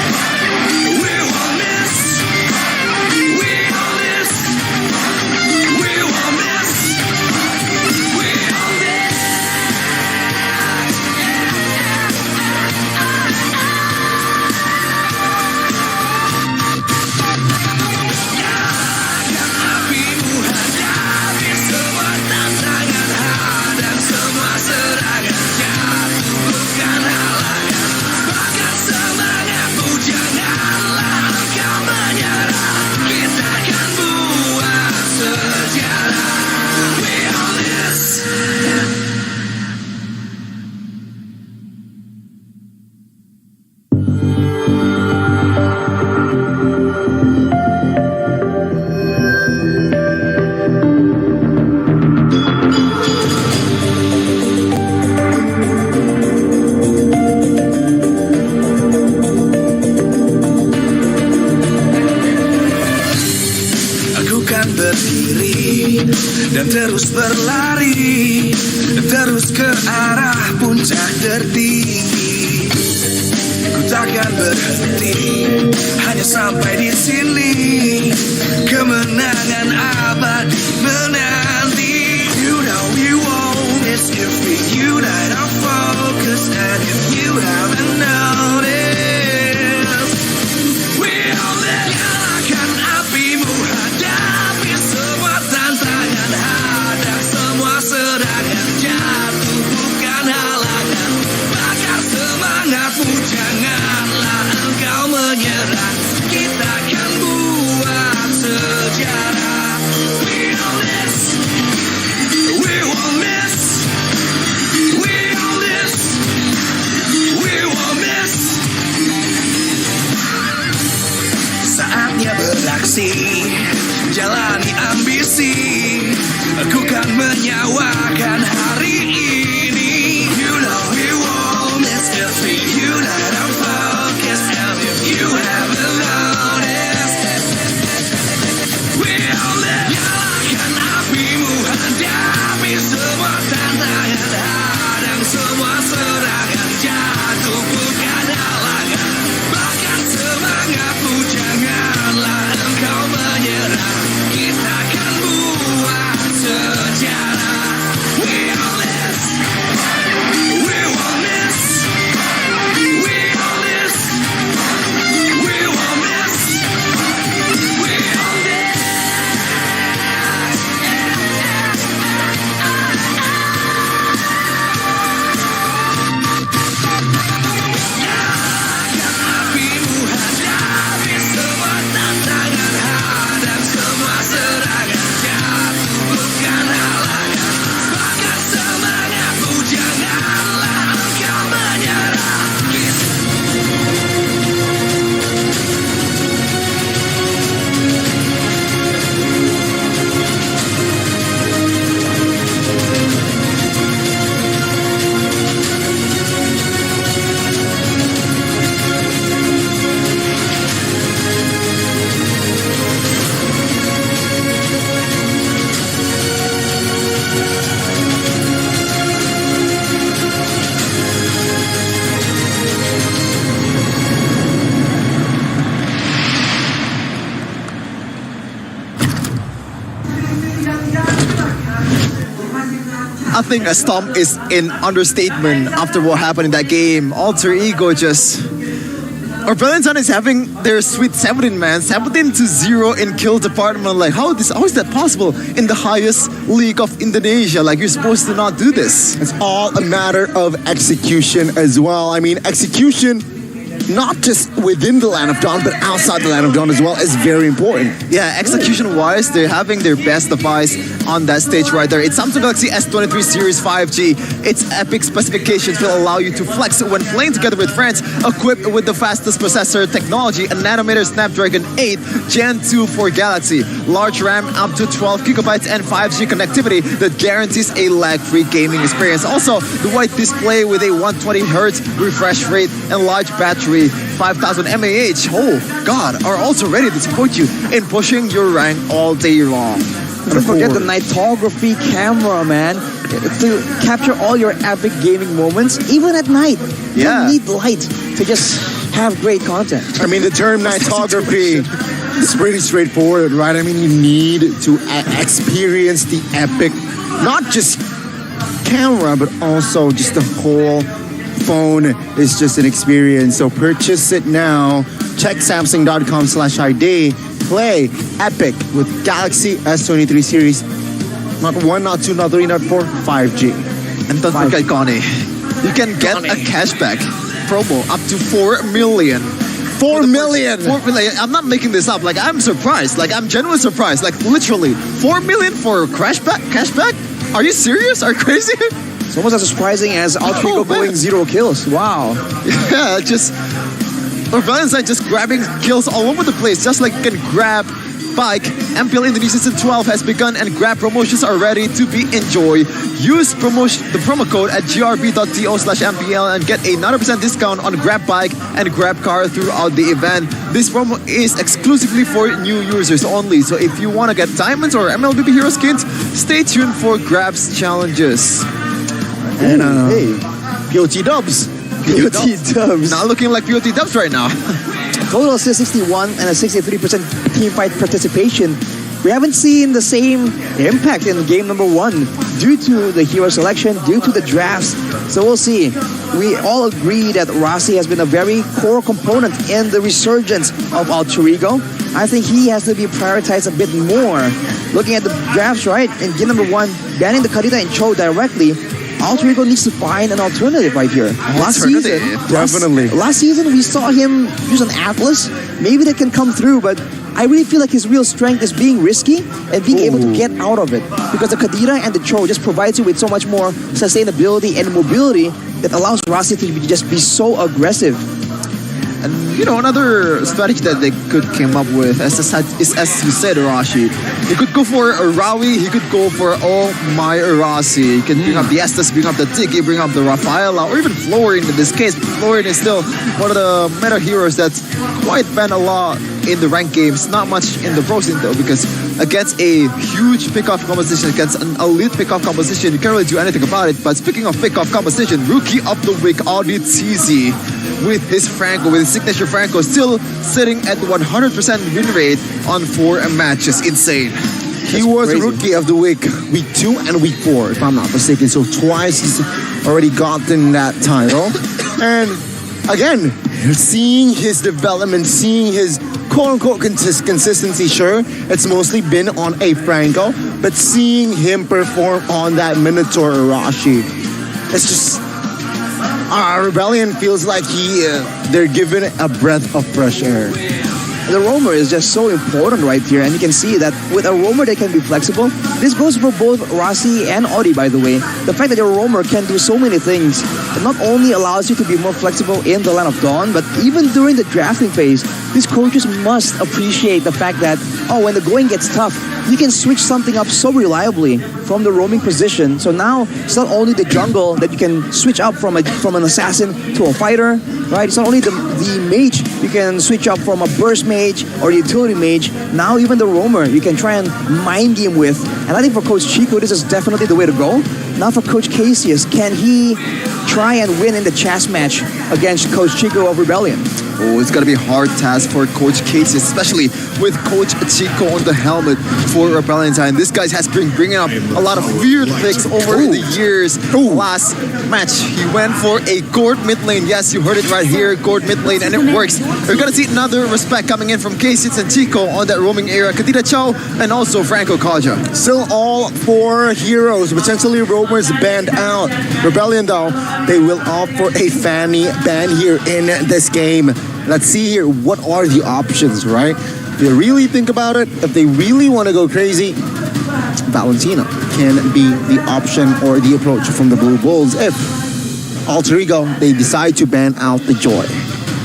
dan terus berlari, terus ke arah puncak tertinggi. Ku takkan berhenti, hanya sampai di sini. Kemenangan abadi menanti. You know you won't miss if we unite our focus. And if you haven't noticed, we'll nyalakan apimu, hadapi semua tantangan, hadang semua serangan, jatuh bukan halangan. Bakar semangatmu, janganlah engkau menyerah. Kita akan buat sejarah. We know this, we won't miss. We know this, we won't miss. Saatnya beraksi, jalani ambisi. Aku kan menyawakan hari ini. You know we won't miss if we unite our focus. And if you haven't noticed, we'll nyalakan apimu, hadapi semua tantangan, hadang semua serangan, jatuh bukan halangan. Bakar semangatmu, janganlah engkau menyerah. Kita akan buat sejarah. We all this, we won't miss. We all this, we won't miss. We all this. Apimu, hadapi semua tantangan, hadang semua serangan, jatuh bukan halangan. Bakar semangatmu, janganlah engkau menyerah. I think a stomp is an understatement after what happened in that game. Alter Ego just... Our Valentine is having their sweet 17, man. 17-0 in kill department. Like, how is that possible in the highest league of Indonesia? Like, you're supposed to not do this. It's all a matter of execution as well. I mean, execution not just within the Land of Dawn, but outside the Land of Dawn as well is very important. Yeah, execution-wise, they're having their best device on that stage right there. It's Samsung Galaxy S23 Series 5G. Its epic specifications will allow you to flex when playing together with friends, equipped with the fastest processor technology, a nanometer Snapdragon 8 Gen 2 for Galaxy, large RAM up to 12 gigabytes, and 5G connectivity that guarantees a lag-free gaming experience. Also, the white display with a 120Hz refresh rate and large battery, 5000 mAh. Oh God, are also ready to support you in pushing your rank all day long. Don't forget the nightography camera, man, to capture all your epic gaming moments, even at night. You don't need light to just have great content. I mean, the term nightography is pretty straightforward, right? I mean, you need to experience the epic, not just camera, but also just the whole phone is just an experience. So purchase it now. Check Samsung.com/ID. Play epic with Galaxy S23 series. Not 1, not 2, not 3, not 4, 5G. And don't forget, Connie, you can get a cashback promo up to 4 million. 4 million! 4 million. I'm not making this up. Like, I'm surprised. Like, I'm genuinely surprised. Like, literally, 4 million for cashback? Are you serious? Are you crazy? It's almost as surprising as Alter Ego going 0 kills. Wow. Yeah, just... Or Valentine just grabbing kills all over the place. Just like you can grab bike. MPL Indonesia Season 12 has begun and Grab promotions are ready to be enjoyed. Use the promo code at grb.to/MPL and get a 90% discount on Grab bike and Grab car throughout the event. This promo is exclusively for new users only. So if you want to get diamonds or MLBB hero skins, stay tuned for Grab's challenges. And hey, POT dubs. POT dubs. Not looking like POT dubs right now. Total is 61 and a 63% team fight participation. We haven't seen the same impact in game number 1 due to the hero selection, due to the drafts. So we'll see. We all agree that Rossi has been a very core component in the resurgence of Alter Ego. I think he has to be prioritized a bit more. Looking at the drafts, right? In game number 1, banning the Kadita and Cho directly, Alter Ego needs to find an alternative right here. Last season we saw him use an Atlas. Maybe that can come through, but I really feel like his real strength is being risky and being able to get out of it. Because the Kadira and the Cho just provides you with so much more sustainability and mobility that allows Rossi to just be so aggressive. And you know, another strategy that they could come up with is as you said, Arashi. He could go for a Rawi, he could go for Oh My Arasi. He can bring up the Estes, bring up the Tiki, bring up the Rafaela, or even Florin in this case. Florin is still one of the meta heroes that's quite banned a lot in the ranked games. Not much in the pro scene though, because against a huge pickoff composition, against an elite pickoff composition, you can't really do anything about it. But speaking of pickoff composition, Rookie of the Week, Audi TZ, with his Franco, with his signature Franco, still sitting at 100% win rate on 4 matches. Insane. He was Rookie of the Week, week 2 and week 4, if I'm not mistaken. So twice he's already gotten that title. And again, seeing his development, seeing his quote-unquote consistency, sure, it's mostly been on a Franco, but seeing him perform on that Minotaur Arashi, it's just... Rebellion feels like they're given a breath of fresh air. The roamer is just so important right here, and you can see that with a roamer that can be flexible. This goes for both Rossi and Audi, by the way. The fact that your roamer can do so many things, it not only allows you to be more flexible in the Land of Dawn, but even during the drafting phase, these coaches must appreciate the fact that, when the going gets tough, you can switch something up so reliably from the roaming position. So now it's not only the jungle that you can switch up from an assassin to a fighter, right? It's not only the mage you can switch up from a burst mage or utility mage. Now even the roamer you can try and mind game with. And I think for Coach Chico, this is definitely the way to go. Now for Coach Casius, can he try and win in the chess match against Coach Chico of Rebellion? Oh, it's going to be a hard task for Coach Casey, especially with Coach Chico on the helmet for Rebellion time. This guy has been bringing up a lot of weird picks over the years. Last match, he went for a Gord mid lane. Yes, you heard it right here, Gord mid lane, and it works. We're going to see another respect coming in from Casey and Chico on that roaming area. Kadita Chow and also Franco Kaja. Still all 4 heroes, potentially roamers banned out. Rebellion though, they will opt for a Fanny ban here in this game. Let's see here, what are the options, right? If you really think about it, if they really want to go crazy, Valentina can be the option or the approach from the Blue Bulls if Alter Ego, they decide to ban out the Joy.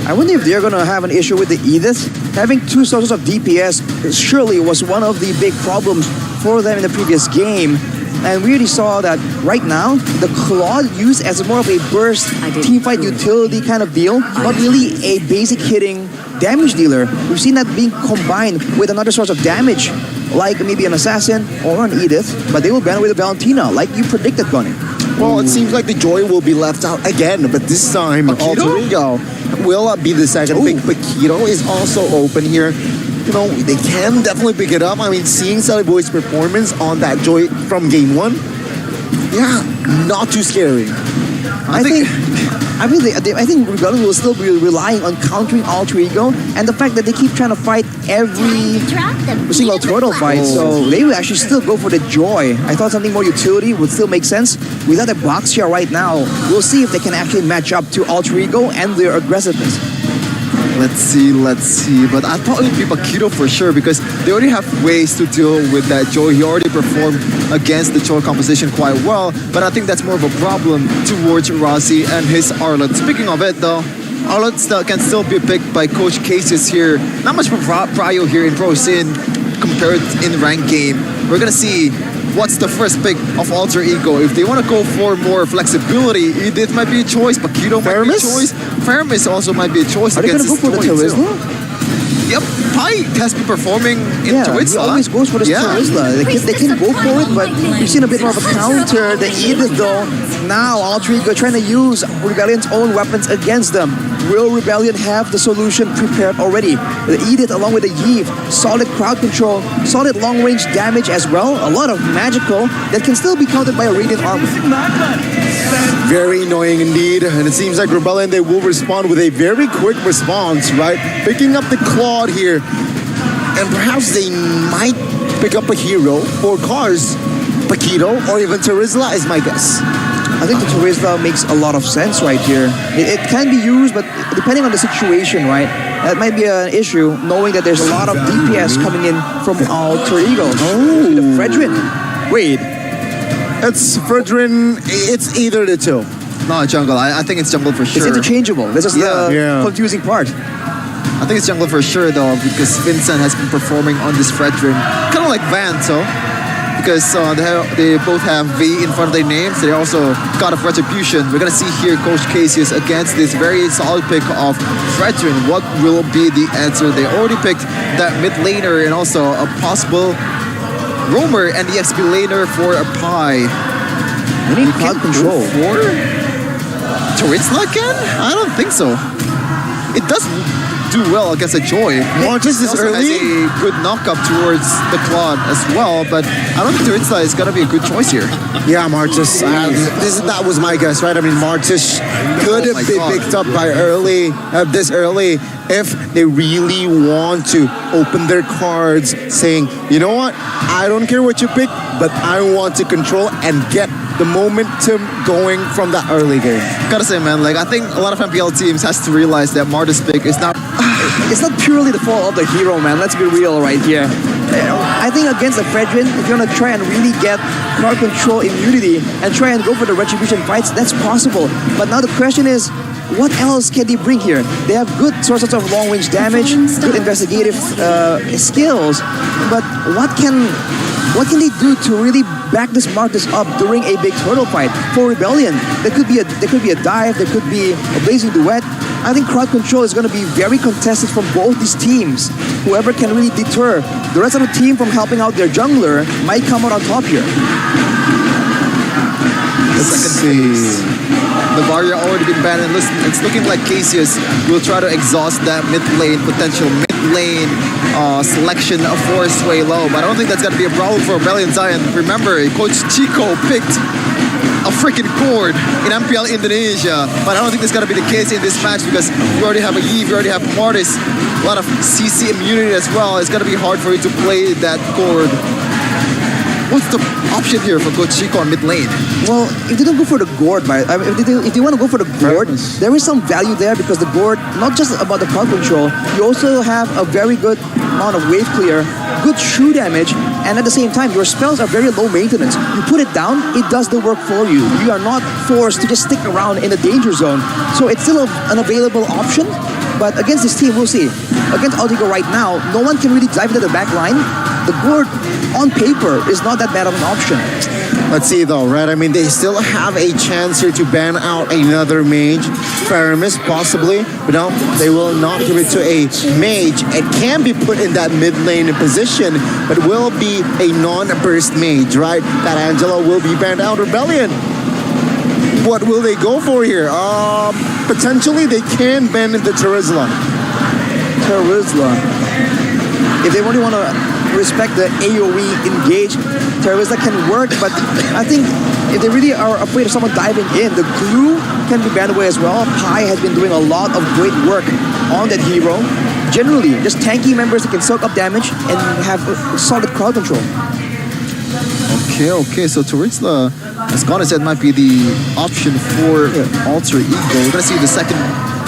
I wonder if they're going to have an issue with the Edith. Having 2 sources of DPS surely was one of the big problems for them in the previous game. And we already saw that right now, the Claude used as more of a burst teamfight utility kind of deal, not really a basic hitting damage dealer. We've seen that being combined with another source of damage, like maybe an Assassin or an Edith, but they will ban with a Valentina, like you predicted, Bunny. Well, it seems like the Joy will be left out again, but this time, Alter Ego will be the second pick. Paquito is also open here. You know, they can definitely pick it up. I mean, seeing Sally Boy's performance on that Joy from game 1, yeah, not too scary. I think Rebellion will still be relying on countering Alter Ego, and the fact that they keep trying to fight every single turtle fight, so they will actually still go for the Joy. I thought something more utility would still make sense. Without a box here right now, we'll see if they can actually match up to Alter Ego and their aggressiveness. Let's see. But I thought it would be Paquito for sure because they already have ways to deal with that Joy. He already performed against the Joy composition quite well, but I think that's more of a problem towards Rossi and his Arlott. Speaking of it though, Arlott can still be picked by Coach Cases here. Not much for Prio here in Pro Sin. compared in ranked game. We're gonna see what's the first pick of Alter Ego. If they want to go for more flexibility, Edith might be a choice, Paquito might be a choice, Faramis also might be a choice. Are they gonna go for the Charisma? Yep, Pai has been performing in Yeah, he Charisma. always goes for the Charisma. They can go for it, but we've seen a bit more of a counter. The Edith though, now Alter Ego trying to use Rebellion's own weapons against them. Will Rebellion have the solution prepared already? The Edith along with the Yves, solid crowd control, solid long-range damage as well, a lot of magical that can still be countered by a Radiant Armor. Very annoying indeed, and it seems like Rebellion, they will respond with a very quick response, right? Picking up the Claude here, and perhaps they might pick up a hero for Cars, Paquito, or even Terizla is my guess. I think the Charisma makes a lot of sense right here. It can be used, but depending on the situation, right? That might be an issue, knowing that there's a lot of DPS coming in from Alter Ego. Oh, the Fredrin. Wait. It's Fredrin, it's either the two. No, jungle. I think it's jungle for sure. It's interchangeable. This is the confusing part. I think it's jungle for sure though, because Vincent has been performing on this Fredrin. Kind of like Van, so. Because they both have V in front of their names. They also got a Retribution. We're going to see here Coach Casius against this very solid pick of Fredrin. What will be the answer? They already picked that mid laner and also a possible roamer and the XP laner for a Pi. We need crowd control. For Terizla again? I don't think so. It does do well against a Joy. Martis is also early. has a good knockup towards the Claude as well, but I don't think Terizla is going to be a good choice here. Yeah, Martis. That was my guess, right? I mean, Martis could have been picked up by this early if they really want to open their cards saying, you know what, I don't care what you pick, but I want to control and get the momentum going from that early game. Gotta say, man, like I think a lot of MPL teams has to realize that Martis pick is not... It's not purely the fault of the hero, man. Let's be real right here. I think against the Fredrin, if you want to try and really get crowd control immunity and try and go for the Retribution fights, that's possible. But now the question is, what else can they bring here? They have good sources of long-range damage, good investigative skills, but what can they do to really back this Martis up during a big turtle fight? For Rebellion, there could be a dive, there could be a blazing duet. I think crowd control is going to be very contested from both these teams. Whoever can really deter the rest of the team from helping out their jungler might come out on top here. Let's see. The barrier already been banned, and listen, it's looking like Casius will try to exhaust that mid lane potential, selection for Sway Low, but I don't think that's going to be a problem for Rebellion Zion. Remember, Coach Chico picked a freaking cord in MPL Indonesia, but I don't think that's going to be the case in this match because you already have a Yves, you already have Martis, a lot of CC immunity as well. It's going to be hard for you to play that cord. What's the option here for Coach Chico on mid lane? Well, if they don't go for the gourd, if they want to go for the gourd, there is some value there because the gourd, not just about the crowd control, you also have a very good amount of wave clear, good true damage, and at the same time, your spells are very low maintenance. You put it down, it does the work for you. You are not forced to just stick around in the danger zone. So it's still an available option, but against this team, we'll see. Against Alter Ego right now, no one can really dive into the back line. The gourd, on paper, is not that bad of an option. Let's see though, right? I mean, they still have a chance here to ban out another mage. Faramis, possibly, but no, they will not give it to a mage. It can be put in that mid lane position, but will be a non-burst mage, right? That Angela will be banned out. Rebellion. What will they go for here? Potentially, they can ban the Terizla. If they really want to respect the AoE engage, Terizla can work, but I think if they really are afraid of someone diving in, the glue can be banned away as well. Pi has been doing a lot of great work on that hero. Generally, just tanky members that can soak up damage and have solid crowd control. Okay, so Terizla, as Gona said, might be the option for Alter Ego. We're going to see the second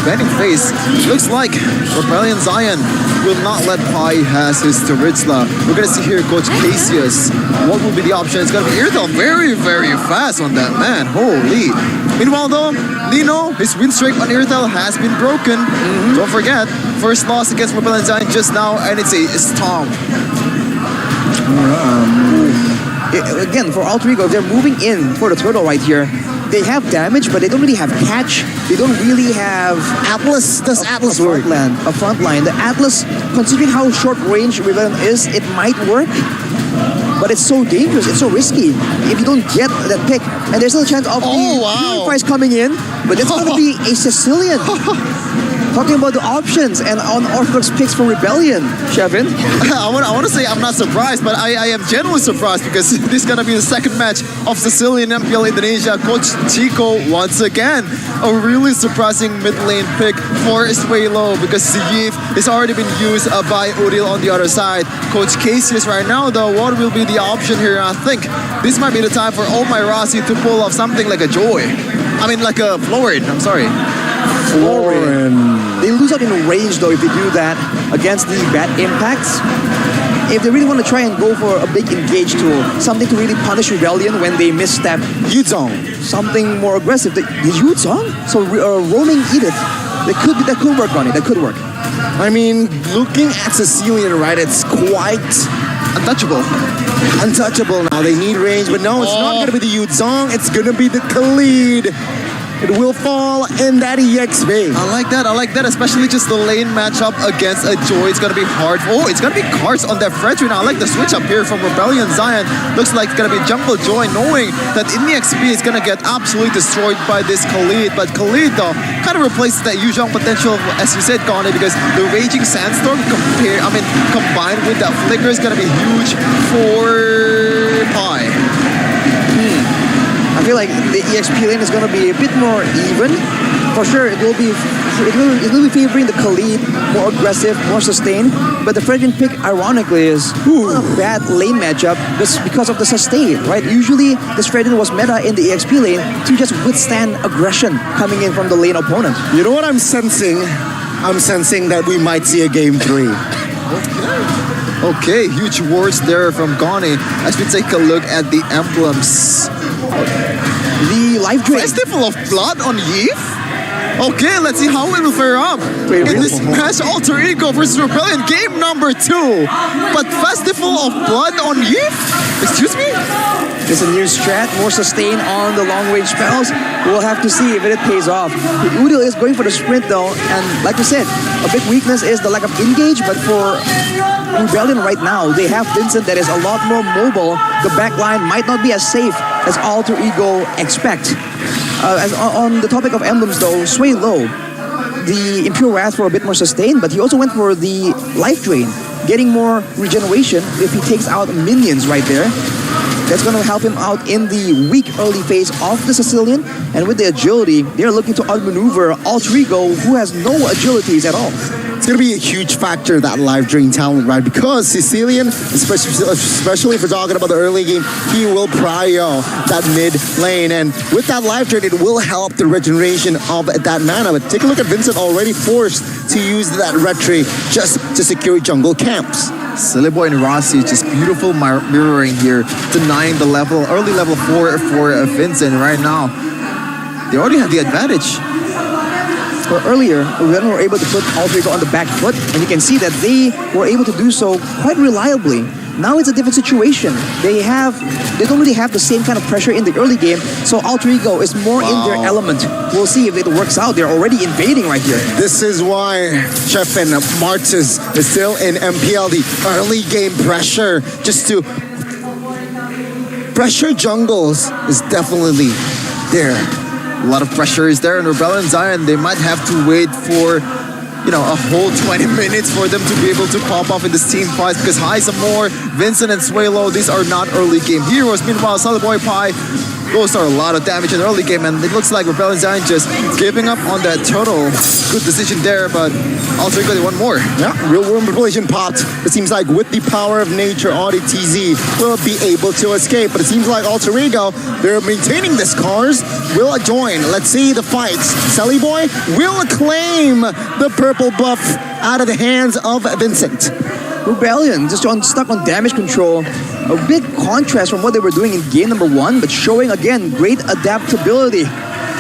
banning phase. Looks like Rebellion Zion will not let Pi has his Terizla. We're going to see here Coach Casius. What will be the option? It's going to be Irthel very, very fast on that, man. Holy. Meanwhile, though, Nino, his win streak on Irthel has been broken. Don't forget, first loss against Rebellion Zion just now, and it's a stomp. Again, for Alter Ego, they're moving in for the turtle right here. They have damage, but they don't really have catch. They don't really have Atlas, does Atlas work? a front line. The Atlas, considering how short range Rebellion is, it might work. But it's so dangerous, it's so risky if you don't get that pick. And there's still a chance of the price coming in, but it's going to be a Sicilian. Talking about the options and unorthodox picks for Rebellion, Shevin. I want to say I'm not surprised, but I am genuinely surprised because this is going to be the second match of Sicilian MPL Indonesia. Coach Chico, once again, a really surprising mid lane pick for Suelo because Ziyif has already been used by Udil on the other side. Coach Casius right now, though, what will be the option here? I think this might be the time for Oh My Rossi to pull off something like a Joy. I mean, like a Florid, I'm sorry. They lose out in range though if they do that against the bad impacts. If they really want to try and go for a big engage tool, something to really punish Rebellion when they misstep, Yuzong. something more aggressive. The Yuzong? So roaming Edith, that could work on it. That could work. I mean, looking at Sicilian, right, it's quite Untouchable. untouchable now. They need range, but no, it's not going to be the Yuzong. It's going to be the Khalid. It will fall in that EXP. I like that, especially just the lane matchup against a Joy. It's gonna be hard. Oh, it's gonna be cards on that Fredry now. I like the switch up here from Rebellion Zion. Looks like it's gonna be Jungle Joy, knowing that in the XP is gonna get absolutely destroyed by this Khalid. But Khalid, though, kind of replaces that Yuzhong potential, as you said, Gane, because the Raging Sandstorm combined with that Flicker is gonna be huge for Pi. I feel like the EXP lane is going to be a bit more even. For sure, it will be favoring the Khalid, more aggressive, more sustained. But the Fredrin pick, ironically, is not a bad lane matchup just because of the sustain, right? Usually, this Fredrin was meta in the EXP lane to just withstand aggression coming in from the lane opponent. You know what I'm sensing? I'm sensing that we might see a game 3. Okay, huge words there from Gane as we take a look at the emblems. The life drain. Festival of Blood on Yif? Okay, let's see how it will fare up. In this match, Alter Ego versus Rebellion, game number 2. But Festival of Blood on Yif? Excuse me? It's a new strat, more sustain on the long-range spells. We'll have to see if it pays off. Udil is going for the sprint though, and like you said, a big weakness is the lack of engage, but for Rebellion right now, they have Vincent that is a lot more mobile. The backline might not be as safe as Alter Ego expect. On the topic of emblems though, Suelo, the Impure Wrath for a bit more sustain, but he also went for the life drain, getting more regeneration if he takes out minions right there. That's going to help him out in the weak early phase of the Sicilian. And with the agility, they're looking to outmaneuver Alter Ego, who has no agilities at all. It's going to be a huge factor, that life drain talent, right? Because Sicilian, especially if we're talking about the early game, he will prio that mid lane. And with that life drain, it will help the regeneration of that mana. But take a look at Vincent, already forced to use that retry just to secure jungle camps. Silly Boy and Rossi, just beautiful mirroring here, denying the early level 4 for Vincent right now. They already have the advantage. Well, earlier, we were able to put Alter Ego on the back foot, and you can see that they were able to do so quite reliably. Now it's a different situation. They don't really have the same kind of pressure in the early game, so Alter Ego is more in their element. We'll see if it works out. They're already invading right here. This is why Chef and Martis is still in MPL. The early game pressure just to pressure jungles is definitely there. A lot of pressure is there in Rebellion Zion. They might have to wait for, a whole 20 minutes for them to be able to pop off in this team fight because Hysamore, Vincent, and Suelo, these are not early game heroes. Meanwhile, Solid Boy Pi, those are a lot of damage in the early game, and it looks like Rebellion Zion just giving up on that turtle. Good decision there, but Alter Ego, they want more. Yeah, real world manipulation popped. It seems like with the power of nature, Audi TZ will be able to escape, but it seems like Alter Ego, they're maintaining this cars, will join. Let's see the fights. Sally Boy will claim the purple buff out of the hands of Vincent. Rebellion just stuck on damage control. A big contrast from what they were doing in game number 1, but showing again great adaptability.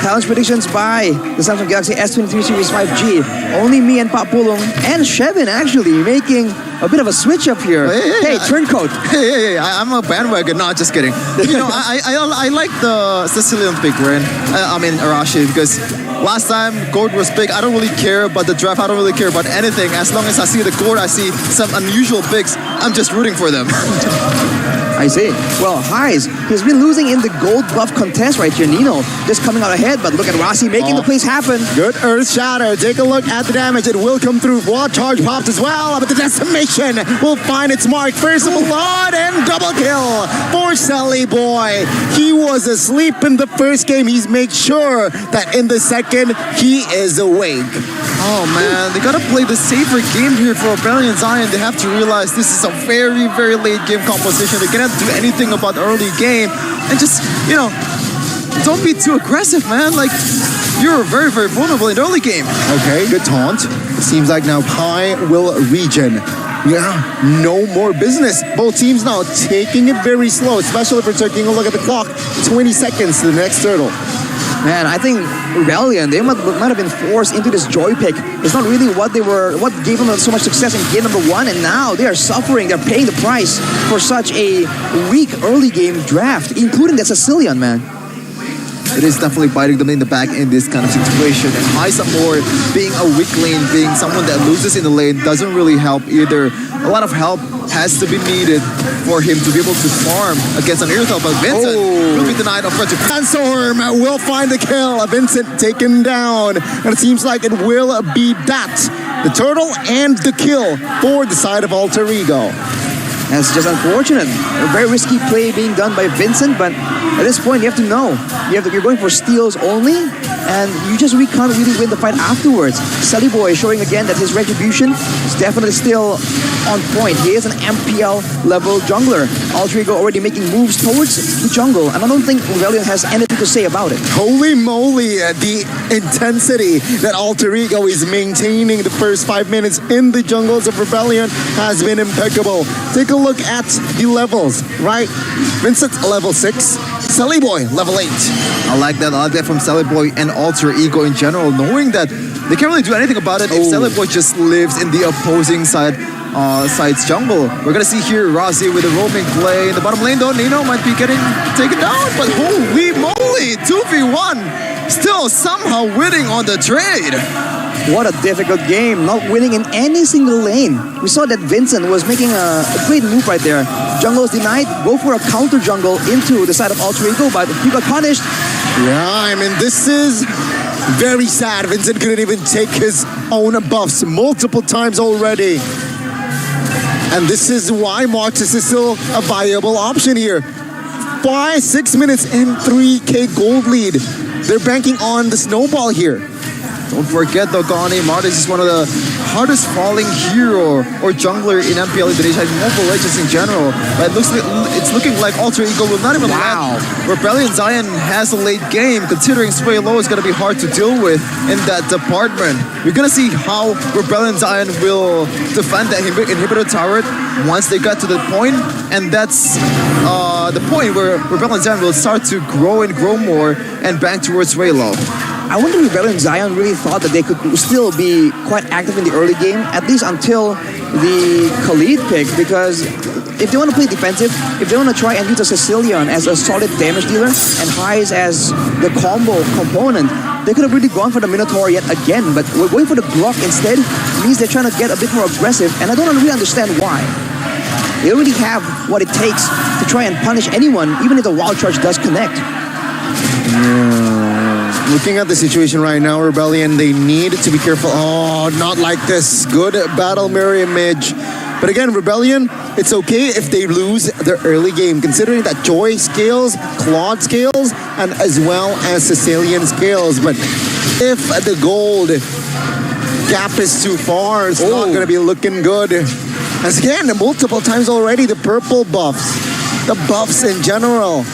challenge predictions by the Samsung Galaxy S23 Series 5G. Only me and Pak Pulong and Shevin actually making a bit of a switch up here. Hey, turncoat. Hey, I'm a bandwagon. No, just kidding. You know, I like the Sicilian pick, right? I mean, Arashi, because last time gold was big. I don't really care about the draft. I don't really care about anything. As long as I see the gold, I see some unusual picks, I'm just rooting for them. I see. Well, He's been losing in the gold buff contest right here. Nino just coming out ahead, but look at Rossi making the plays happen. Good Earth Shatter. Take a look at the damage. It will come through. Wall charge popped as well, but the decimation will find its mark. First blood and double kill for Sully Boy. He was asleep in the first game. He's made sure that in the second, he is awake. Oh man, they gotta play the safer game here for Rebellion Zion. They have to realize this is a very, very late game composition. They cannot do anything about the early game. And just, you know, don't be too aggressive, man. Like, you're very, very vulnerable in the early game. Okay, good taunt. Seems like now Pi will regen. Yeah, no more business. Both teams now taking it very slow, especially if we're taking a look at the clock. 20 seconds to the next turtle. Man, I think Rebellion, they might have been forced into this joy pick. It's not really what gave them so much success in game number 1, and now they are suffering. They're paying the price for such a weak early game draft, including the Sicilian, man. It is definitely biting them in the back in this kind of situation. And High Support being a weak lane, being someone that loses in the lane doesn't really help either. A lot of help has to be needed for him to be able to farm against an Irithel, but Vincent will be denied a front to Sandstorm will find the kill. Vincent taken down. And it seems like it will be that. The turtle and the kill for the side of Alter Ego. That's just unfortunate. A very risky play being done by Vincent, but at this point you have to know. You're going for steals only, and you just can't really win the fight afterwards. Sully Boy showing again that his retribution is definitely still on point. He is an MPL level jungler. Alter Ego already making moves towards the jungle, and I don't think Rebellion has anything to say about it. Holy moly, the intensity that Alter Ego is maintaining the first 5 minutes in the jungles of Rebellion has been impeccable. Take a look at the levels, right? Vincent, level 6. Sully Boy, level 8. I like that. I like that from Sully Boy and Alter Ego in general, knowing that they can't really do anything about it if Sully Boy just lives in the opposing side's jungle. We're gonna see here Rossi with a roaming play in the bottom lane though. Nino might be getting taken down, but holy moly, 2v1, still somehow winning on the trade. What a difficult game, not winning in any single lane. We saw that Vincent was making a great move right there. Jungle is denied, go for a counter jungle into the side of Alter Ego, but he got punished. Yeah, I mean, this is very sad. Vincent couldn't even take his own buffs multiple times already. And this is why Martis is still a viable option here. 6 minutes and 3k gold lead. They're banking on the snowball here. Don't forget though, Gani, Martis is one of the hardest falling hero or jungler in MPL Indonesia and Mobile Legends in general. But it's looking like Alter Ego will not even let Rebellion Zion has a late game, considering Sway Low is going to be hard to deal with in that department. We're going to see how Rebellion Zion will defend that inhibitor turret once they get to the point, and that's the point where Rebellion Zion will start to grow and grow more and bank towards Sway Low. I wonder if Rebellion Zion really thought that they could still be quite active in the early game, at least until the Khalid pick, because if they want to play defensive, if they want to try and use a Sicilian as a solid damage dealer and Highs as the combo component, they could have really gone for the Minotaur yet again, but we're going for the Glock instead means they're trying to get a bit more aggressive, and I don't really understand why. They already have what it takes to try and punish anyone, even if the wild charge does connect. Looking at the situation right now, Rebellion, they need to be careful. Oh, not like this. Good battle mirror image. But again, Rebellion, it's okay if they lose their early game, considering that Joy scales, Claude scales, and as well as Sicilian scales. But if the gold gap is too far, it's not going to be looking good. As again, multiple times already, the purple buffs, the buffs in general,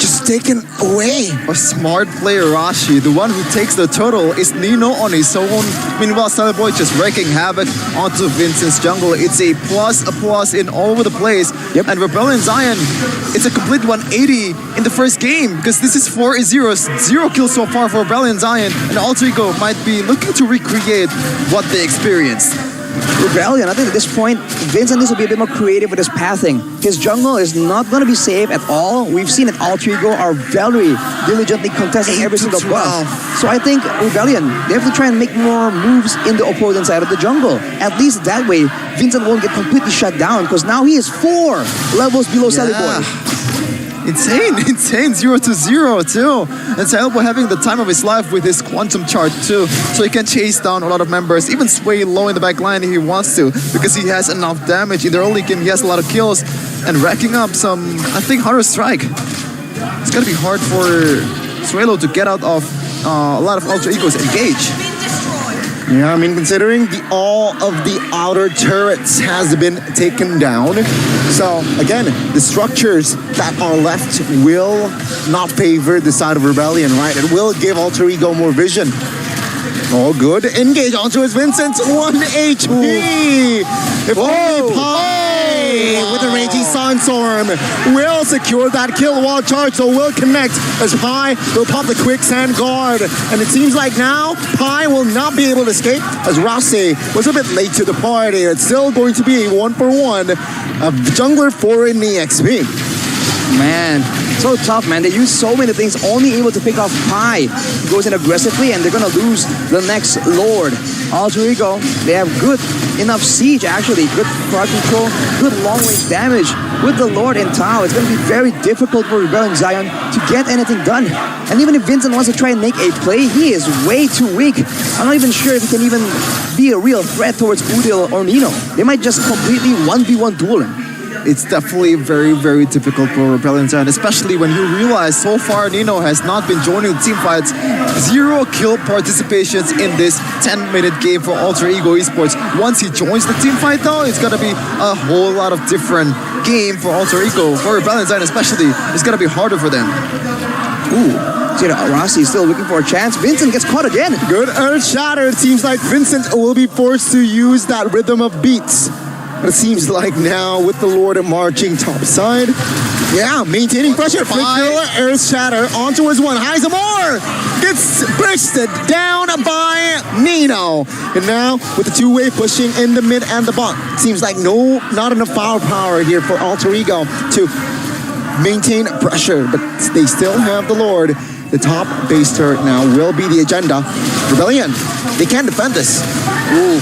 just taken away. A smart player, Rashi. The one who takes the turtle is Nino on his own. Meanwhile, Boy just wreaking havoc onto Vincent's jungle. It's a plus in all over the place. Yep. And Rebellion Zion, it's a complete 180 in the first game because this is 4-0. 0 kills so far for Rebellion Zion. And Alter Ego might be looking to recreate what they experienced. Rebellion, I think at this point, Vincent needs to be a bit more creative with his pathing. His jungle is not going to be safe at all. We've seen that Alter Ego are very diligently contesting every single buff. So I think Rebellion, they have to try and make more moves in the opposing side of the jungle. At least that way, Vincent won't get completely shut down because now he is 4 levels below Boy. Insane 0-0 too. And Boy having the time of his life with his quantum chart too. So he can chase down a lot of members, even sway low in the back line if he wants to, because he has enough damage. In the early game, he has a lot of kills and racking up some, I think, Hunter Strike. It's gonna be hard for Suelo to get out of a lot of Alter Ego's engage. Yeah, I mean, considering all of the outer turrets has been taken down. So, again, the structures that are left will not favor the side of Rebellion, right? It will give Alter Ego more vision. All good. Engage onto his Vincent. 1 HP. If only Pi with a raging Sunstorm will secure that kill wall charge, so will connect as Pi will pop the quicksand guard. And it seems like now Pi will not be able to escape as Rossi was a bit late to the party. It's still going to be a 1-for-1 of jungler 4 in the XP. Man, so tough, man. They use so many things, only able to pick off Pi. He goes in aggressively, and they're going to lose the next Lord. Alter Ego, they have good enough siege, actually. Good crowd control, good long-range damage. With the Lord in Tau, it's going to be very difficult for Rebellion Zion to get anything done. And even if Vincent wants to try and make a play, he is way too weak. I'm not even sure if he can even be a real threat towards Udil or Nino. They might just completely 1v1 duel him. It's definitely very difficult for Rebellion Zion, especially when you realize so far Nino has not been joining the team fights. 0 kill participations in this 10-minute game for Alter Ego Esports. Once he joins the team fight though, it's gonna be a whole lot of different game for Alter Ego. For Rebellion Zion especially, it's gonna be harder for them. Rossi is still looking for a chance. Vincent gets caught again. Good Earth Shatter. It seems like Vincent will be forced to use that rhythm of beats. But it seems like now with the Lord marching top side, yeah, maintaining pressure. Earth Shatter onto his one. Heisemore gets bursted down by Nino. And now with the two-way pushing in the mid and the bot, seems like not enough firepower here for Alter Ego to maintain pressure. But they still have the Lord. The top base turret now will be the agenda. Rebellion, they can't defend this. Ooh.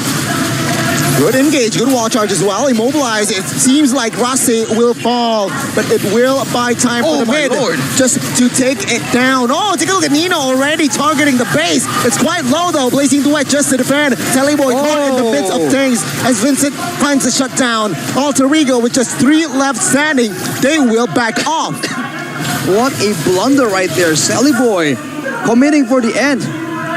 Good engage, good wall charge as well. Immobilize. It seems like Rossi will fall, but it will buy time for the mid. Lord. Just to take it down. Oh, take a look at Nino already targeting the base. It's quite low though. Blazing Duet just to defend. Teleboy caught in the midst of things as Vincent finds the shutdown. Alter Ego with just 3 left standing. They will back off. What a blunder right there. Sally Boy committing for the end.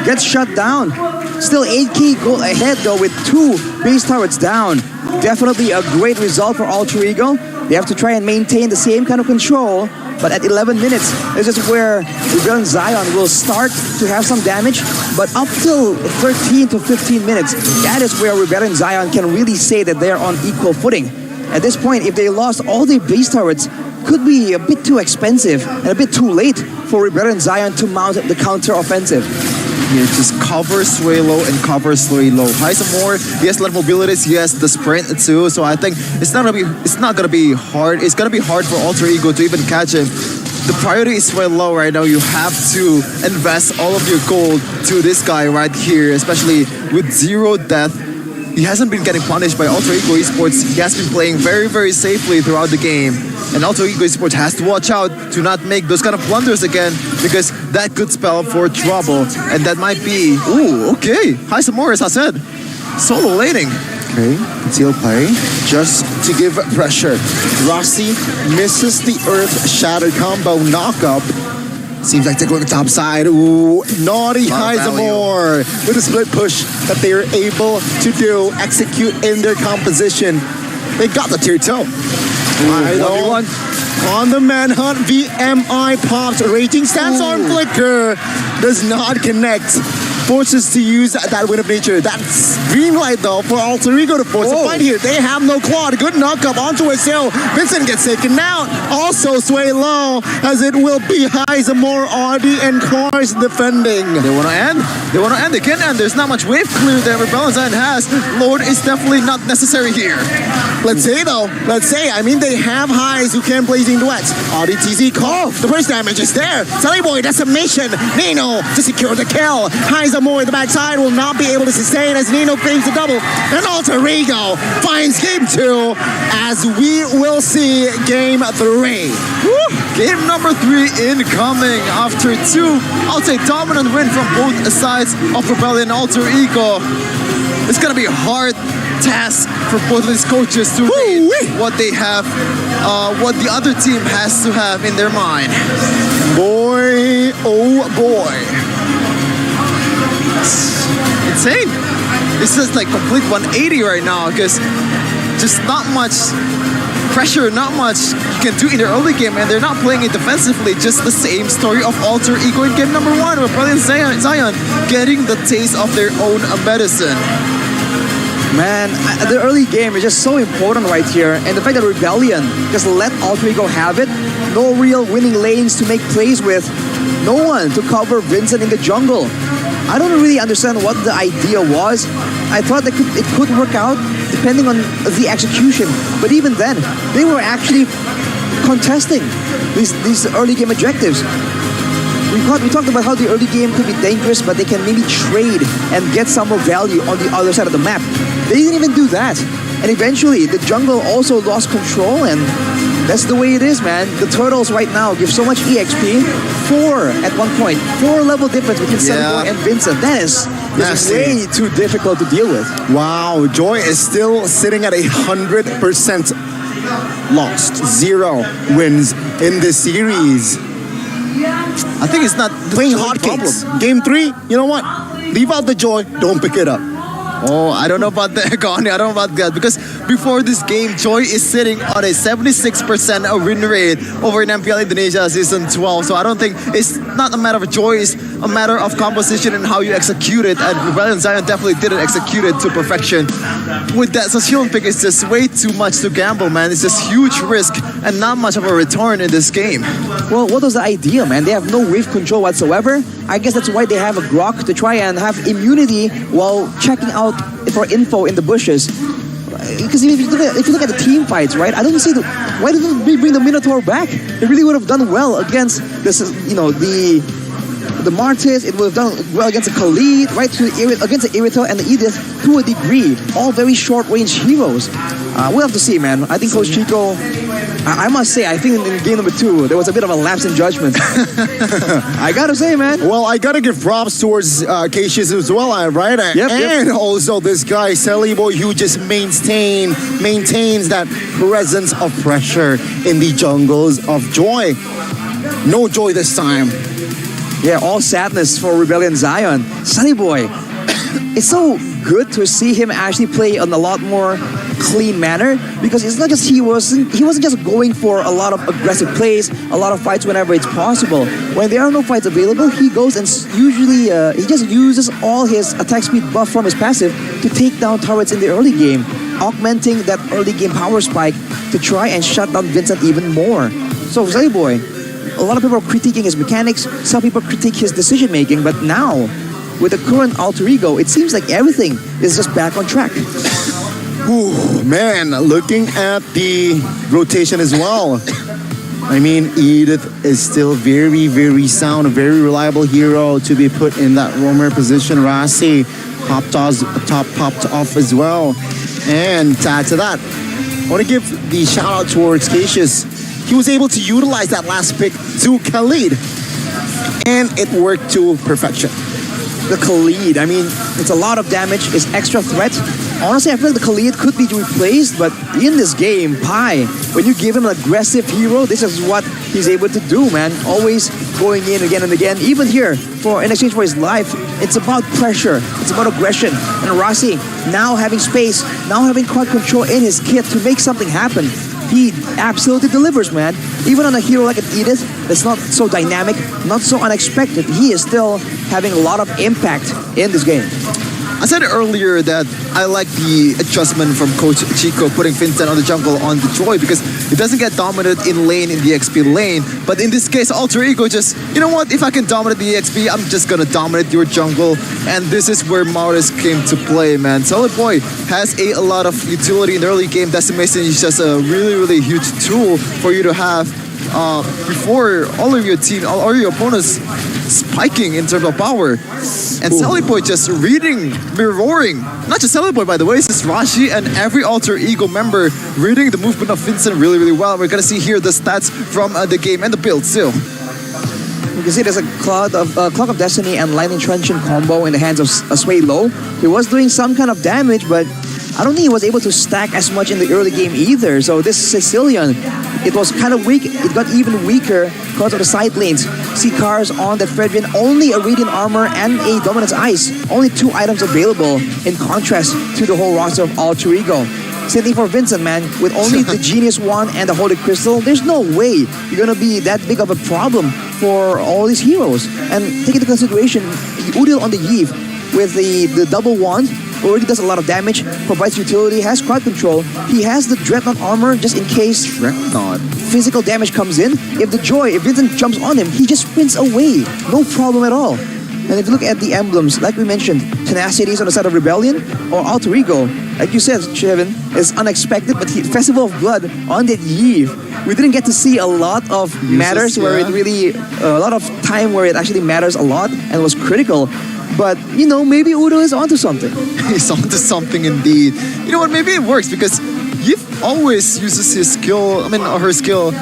Gets shut down. Still 8K goal ahead though with 2 base turrets down. Definitely a great result for Alter Ego. They have to try and maintain the same kind of control. But at 11 minutes, this is where Rebellion Zion will start to have some damage. But up till 13 to 15 minutes, that is where Rebellion Zion can really say that they're on equal footing. At this point, if they lost all their base turrets, could be a bit too expensive and a bit too late for Rebellion Zion to mount the counter-offensive. Here, just cover Suelo and cover Suelo. Heisemore, he has a lot of mobilities, he has the sprint too, so I think it's not gonna be hard. It's gonna be hard for Alter Ego to even catch him. The priority is Suelo right now. You have to invest all of your gold to this guy right here, especially with 0 death. He hasn't been getting punished by Alter Ego Esports. He has been playing very safely throughout the game. And Alter Ego Esports has to watch out to not make those kind of blunders again, because that could spell for trouble. And that might be, okay. Heisemore, as I said, solo laning. Okay, conceal play just to give pressure. Rossi misses the Earth Shatter combo knockup. Seems like they're going to top side. Ooh, naughty Heisemore with a split push that they are able to execute in their composition. They got the tier 2. 1v1. on the manhunt. VMI pops. Raging stance arm flicker does not connect. Forces to use that wind of nature. That's green light though for Alter Ego to force a fight here. They have no claw. Good knock up onto his hill. Vincent gets taken out. Also sway low as it will be More Audi and Cars defending. They want to end. They want to end. They can end. There's not much wave clear that Rebellion Zion has. Lord is definitely not necessary here. Let's say though, I mean they have highs who can blazing duets. Audi TZ call. The first damage is there. Sully Boy, decimation. Nino to secure the kill. Highs more the backside will not be able to sustain as Nino claims the double. And Alter Ego finds game 2 as we will see game 3. Woo. Game number 3 incoming after 2. I'll say dominant win from both sides of Rebellion Alter Ego. It's gonna be a hard task for both of these coaches to read what they have, what the other team has to have in their mind. Boy, oh boy. Insane. This is like complete 180 right now because just not much pressure, not much you can do in the early game, and they're not playing it defensively. Just the same story of Alter Ego in game number 1 with Brilliant Zion getting the taste of their own medicine. Man, the early game is just so important right here, and the fact that Rebellion just let Alter Ego have it, no real winning lanes to make plays with, no one to cover Vincent in the jungle. I don't really understand what the idea was. I thought that it could work out depending on the execution. But even then, they were actually contesting these early game objectives. We talked about how the early game could be dangerous, but they can maybe trade and get some more value on the other side of the map. They didn't even do that. And eventually, the jungle also lost control, and that's the way it is, man. The Turtles right now give so much EXP. 4 at one point. 4 level difference between Sunboy and Vincent. That is way too difficult to deal with. Wow, Joy is still sitting at 100% lost. 0 wins in this series. I think it's not playing hotcakes. Game 3, you know what? Leave out the Joy, don't pick it up. Oh, I don't know about that, Connie. I don't know about that. Because before this game, Joy is sitting on a 76% win rate over in MPL Indonesia Season 12. So I don't think it's not a matter of Joy, it's a matter of composition and how you execute it. And Rebellion Zion definitely didn't execute it to perfection. With that Sashion pick, it's just way too much to gamble, man. It's just huge risk and not much of a return in this game. Well, what was the idea, man? They have no wave control whatsoever. I guess that's why they have a Grok to try and have immunity while checking out for info in the bushes. Because if you look at the team fights, right? I don't see why didn't we bring the Minotaur back? It really would have done well against this, the Martis. It would have done well against the Khalid, right? Against the Irrital and the Edith to a degree. All very short-range heroes. We'll have to see, man. I think Coach Chico, I must say, I think in game number 2, there was a bit of a lapse in judgment. I gotta say, man. Well, I gotta give props towards Cassius as well, right? And also this guy, Sally Boy, who just maintains that presence of pressure in the jungles of Joy. No Joy this time. Yeah, all sadness for Rebellion Zion. Sunny Boy, it's so good to see him actually play on a lot more clean manner, because it's not just he wasn't just going for a lot of aggressive plays, a lot of fights whenever it's possible. When there are no fights available, he goes and usually he just uses all his attack speed buff from his passive to take down turrets in the early game, augmenting that early game power spike to try and shut down Vincent even more. So Sunny Boy, a lot of people are critiquing his mechanics, some people critique his decision making, but now with the current Alter Ego, it seems like everything is just back on track. Ooh, man, looking at the rotation as well. I mean, Edith is still very, very sound, a very reliable hero to be put in that roamer position. Rasi popped off as well. And to add to that, I want to give the shout out towards Cassius. He was able to utilize that last pick to Khalid, and it worked to perfection. The Khalid, I mean, it's a lot of damage, it's extra threat. Honestly, I feel like the Khalid could be replaced, but in this game, Pi, when you give him an aggressive hero, this is what he's able to do, man. Always going in again and again. Even here, in exchange for his life, it's about pressure, it's about aggression. And Rasi, now having space, now having quad control in his kit to make something happen. he absolutely delivers, man. Even on a hero like an Edith, that's not so dynamic, not so unexpected, he is still having a lot of impact in this game. I said earlier that I like the adjustment from Coach Chico putting Vincent on the jungle on the Joy because it doesn't get dominated in lane, in the XP lane. But in this case, Alter Ego just, you know what, if I can dominate the XP, I'm just gonna dominate your jungle. And this is where Maurus came to play, man. Solid Boy has a lot of utility in the early game. Decimation is just a really, really huge tool for you to have before all of your team, all your opponents spiking in terms of power. And Sally Boy just reading, mirroring, not just Sally Boy by the way, it's just Rashi and every Alter Ego member reading the movement of Vincent really, really well. We're gonna see here the stats from the game and the build still. You can see there's a Clock of Destiny and Lightning Truncheon combo in the hands of Sway Low. He was doing some kind of damage, but I don't think he was able to stack as much in the early game either. So this Sicilian, it was kind of weak. It got even weaker because of the side lanes. See cars on that Fredrin, only a Radiant Armor and a Dominance Ice. Only 2 items available in contrast to the whole roster of Alter Ego. Same thing for Vincent, man. With only the Genius Wand and the Holy Crystal, there's no way you're gonna be that big of a problem for all these heroes. And take into consideration, Udil on the Eve with the double wand already does a lot of damage, provides utility, has crowd control. He has the Dreadnought armor just in case physical damage comes in. If Vincent jumps on him, he just sprints away. No problem at all. And if you look at the emblems, like we mentioned, Tenacity is on the side of Rebellion, or Alter Ego, like you said, Chevin, is unexpected, but Festival of Blood on that Eve. We didn't get to see a lot of matters where it really, a lot of time where it actually matters a lot and was critical. But, you know, maybe Udo is onto something. He's onto something indeed. You know what, maybe it works because Yif always uses his skill, or her skill,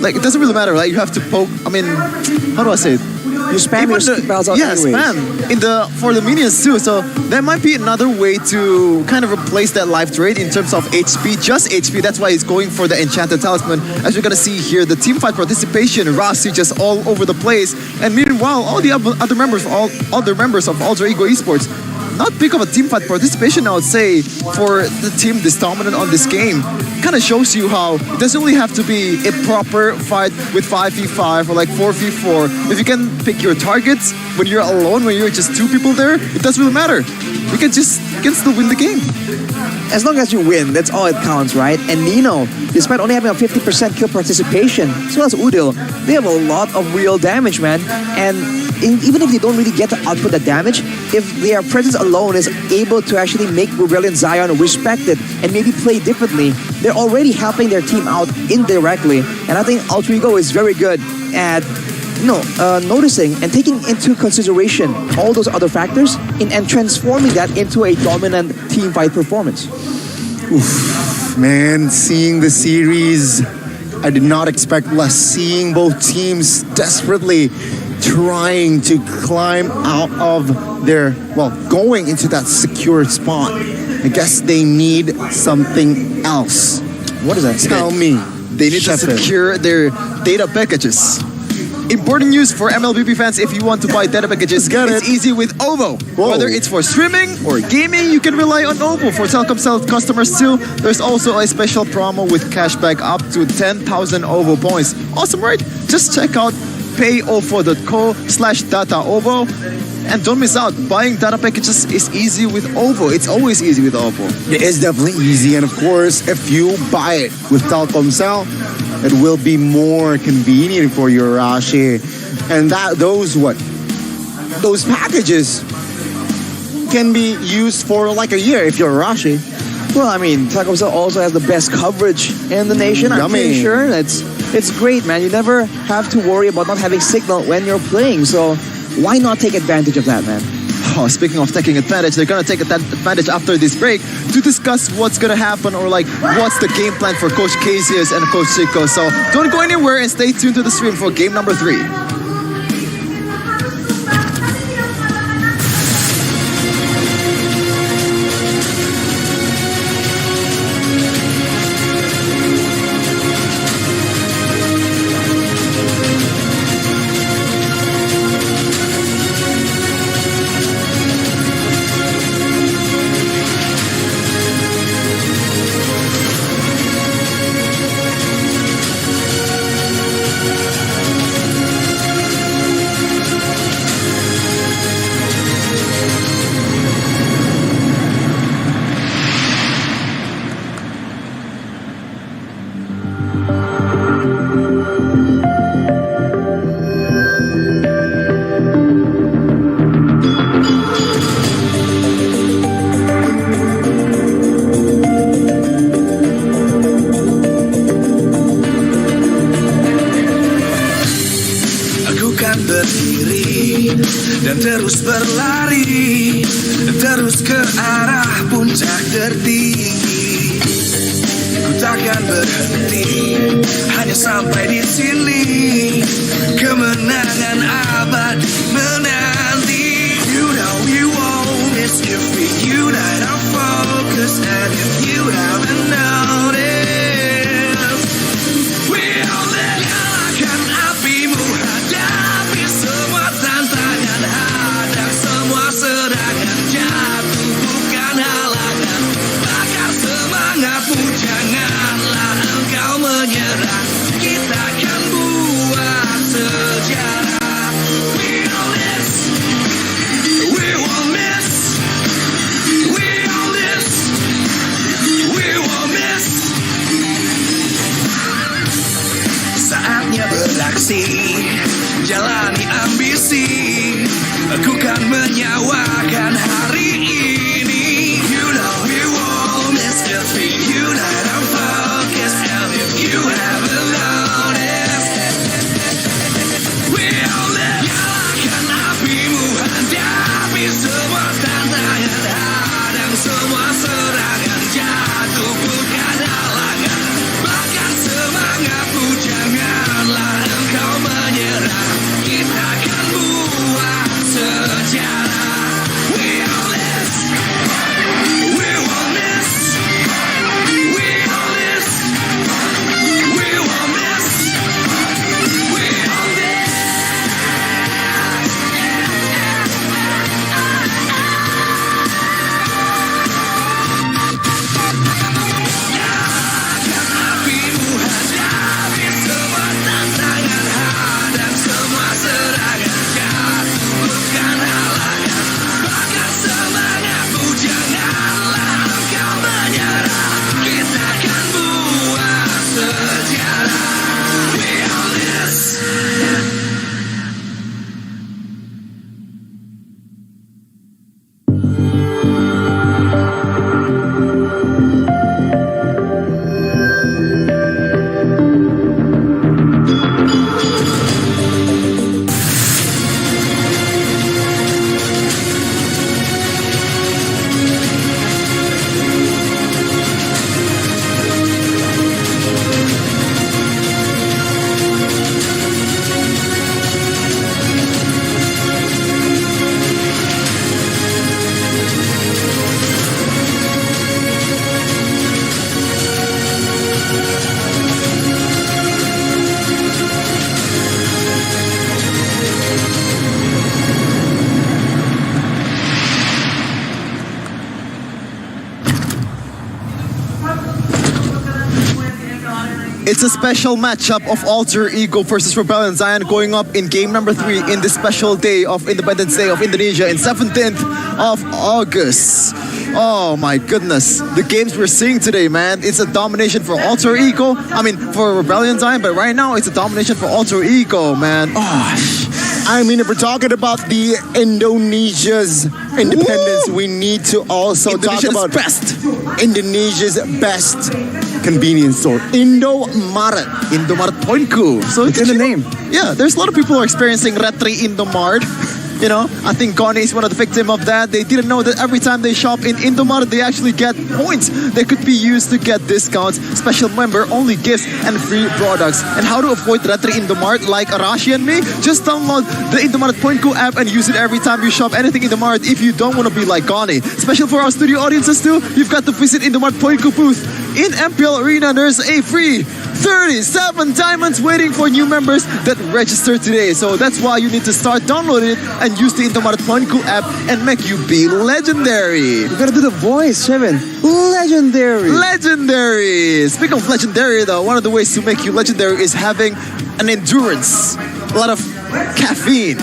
like, it doesn't really matter, right? You have to poke, how do I say it? You spam your spells out anyways. Spam for the minions too. So that might be another way to kind of replace that life drain in terms of HP, just HP. That's why he's going for the Enchanted Talisman. As we're gonna see here, the teamfight participation, Rasi just all over the place. And meanwhile, all the other members of Alter Ego Esports, not big of a teamfight participation, I would say, for the team this dominant on this game. Kind of shows you how it doesn't really have to be a proper fight with 5v5 or like 4v4. If you can pick your targets when you're alone, when you're just 2 people there, it doesn't really matter. You can still win the game. As long as you win, that's all it counts, right? And Nino, despite only having a 50% kill participation, as well as Udil, they have a lot of real damage, man. And even if they don't really get to output the damage, if their presence alone is able to actually make Rebellion Zion respected and maybe play differently, they're already helping their team out indirectly. And I think Alter Ego is very good at noticing and taking into consideration all those other factors and transforming that into a dominant team fight performance. Oof, man, seeing the series, I did not expect less. Seeing both teams desperately trying to climb out of their, going into that secure spot. I guess they need something else. What does that tell me? They need to secure their data packages. Important news for MLBB fans: if you want to buy data packages, it's easy with OVO. Whoa. Whether it's for streaming or gaming, you can rely on OVO. For Telkomsel customers too, there's also a special promo with cashback up to 10,000 OVO points. Awesome, right? Just check out payofo.co/dataovo. And don't miss out, buying data packages is easy with OVO. It's always easy with OVO. It is definitely easy, and of course, if you buy it with Telkomsel, it will be more convenient for your Rashi. And those packages can be used for like a year if you're a Rashi. Well, I mean, Telkomsel also has the best coverage in the nation. I'm pretty sure it's great, man. You never have to worry about not having signal when you're playing. So why not take advantage of that, man? Oh, speaking of taking advantage, they're gonna take advantage after this break to discuss what's gonna happen or like what's the game plan for Coach Casius and Coach Chico. So don't go anywhere and stay tuned to the stream for game number 3. kan berdiri dan terus berlari, terus ke arah puncak tertinggi. Ku takkan berhenti, hanya sampai di sini. Kemenangan abadi menanti. You know you won't miss if we unite our focus. And if you haven't noticed, we'll nyalakan apimu, hadapi semua tantangan, hadang semua serangan, jatuh bukan halangan. Bakar semangatmu, janganlah engkau menyerah. Kita akan buat sejarah. We all this, we won't miss. We all this, we won't miss. Saatnya beraksi, jalani ambisi. Aku kan menyawakan hari ini. You know we won't miss if we unite our focus. And if you haven't noticed, we'll nyalakan apimu, hadapi semua tantangan, hadang semua serangan, jatuh bukan halangan. Bahkan semangatmu, janganlah engkau menyerah. Kita akan buat sejarah. We all this, we won't miss. We all this, we won't miss. We all this. Apimu, hadapi semua tantangan, hadang semua serangan, jatuh bukan halangan. Bakar semangatmu, janganlah engkau menyerah. Kita akan buat sejarah. We all this. It's a special matchup of Alter Ego versus Rebellion Zion going up in game number 3 in this special day of Independence Day of Indonesia in 17th of August. Oh my goodness. The games we're seeing today, man, it's a domination for Alter Ego. I mean, for Rebellion Zion, but right now it's a domination for Alter Ego, man. I mean, if we're talking about the Indonesia's independence, we need to also talk Indonesia's about best. Indonesia's best convenience store, Indomaret. Indomaret Poinku. So It's in the name. Yeah, there's a lot of people who are experiencing Retri Indomart. You know, I think Gone is one of the victims of that. They didn't know that every time they shop in Indomaret, they actually get points that could be used to get discounts, special member-only gifts, and free products. And how to avoid Retri Indomaret like Arashi and me? Just download the Indomaret Poinku app and use it every time you shop anything Indomaret if you don't want to be like Gone. Special for our studio audiences too, you've got to visit Indomaret Poinku booth. In MPL Arena, there's a free 37 diamonds waiting for new members that register today. So that's why you need to start downloading it and use the Indomaret Poinku app and make you be legendary. You gotta do the voice, Shevin. Legendary. Legendary. Speaking of legendary though, one of the ways to make you legendary is having an endurance, a lot of caffeine.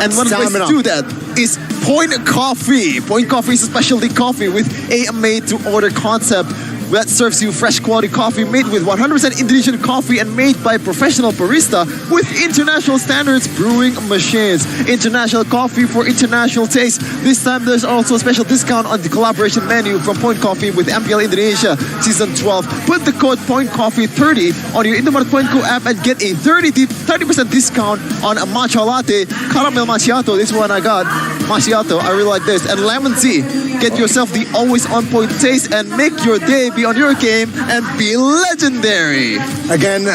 And one of the ways to do that is Point Coffee. Point Coffee is a specialty coffee with a made-to-order concept that serves you fresh quality coffee made with 100% Indonesian coffee and made by professional barista with international standards brewing machines. International coffee for international taste. This time there's also a special discount on the collaboration menu from Point Coffee with MPL Indonesia Season 12. Put the code POINTCOFFEE30 on your Indomaret Point Co app and get a 30% discount on a matcha latte, caramel macchiato. This one I got. Macchiato, I really like this. And lemon tea. Get yourself the always on point taste and make your day be on your game and be legendary. Again, 2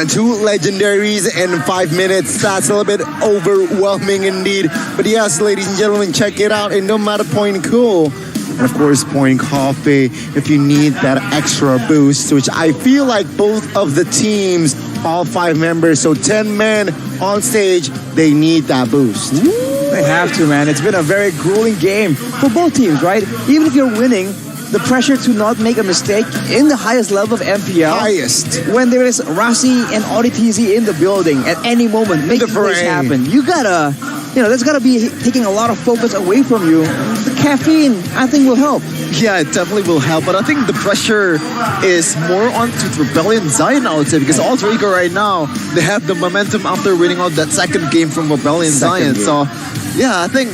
legendaries in 5 minutes. That's a little bit overwhelming indeed. But yes, ladies and gentlemen, check it out. And no matter Point Cool. And of course, Point Coffee, if you need that extra boost, which I feel like both of the teams, all 5 members, so 10 men on stage, they need that boost. They have to, man. It's been a very grueling game for both teams, right? Even if you're winning, the pressure to not make a mistake in the highest level of MPL. Highest. When there is Rasi and ODTZ in the building at any moment, making things happen. You gotta, that's gotta be taking a lot of focus away from you. The caffeine, I think, will help. Yeah, it definitely will help, but I think the pressure is more onto Rebellion Zion, I would say, because Alter Ego right now, they have the momentum after winning out that second game from Rebellion Zion. So, yeah, I think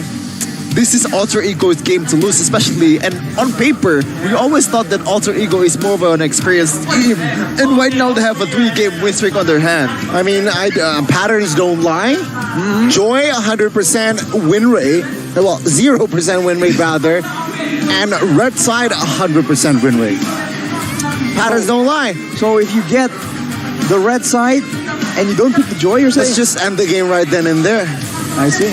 this is Alter Ego's game to lose, especially, and on paper, we always thought that Alter Ego is more of an experienced team, and right now they have a 3-game win streak on their hand. I mean, patterns don't lie. Joy, 100% win rate. Well, 0% win rate rather. And Red Side, 100% win rate. Patterns don't lie. So if you get the Red Side and you don't pick the Joy, you're saying? Let's just end the game right then and there. I see.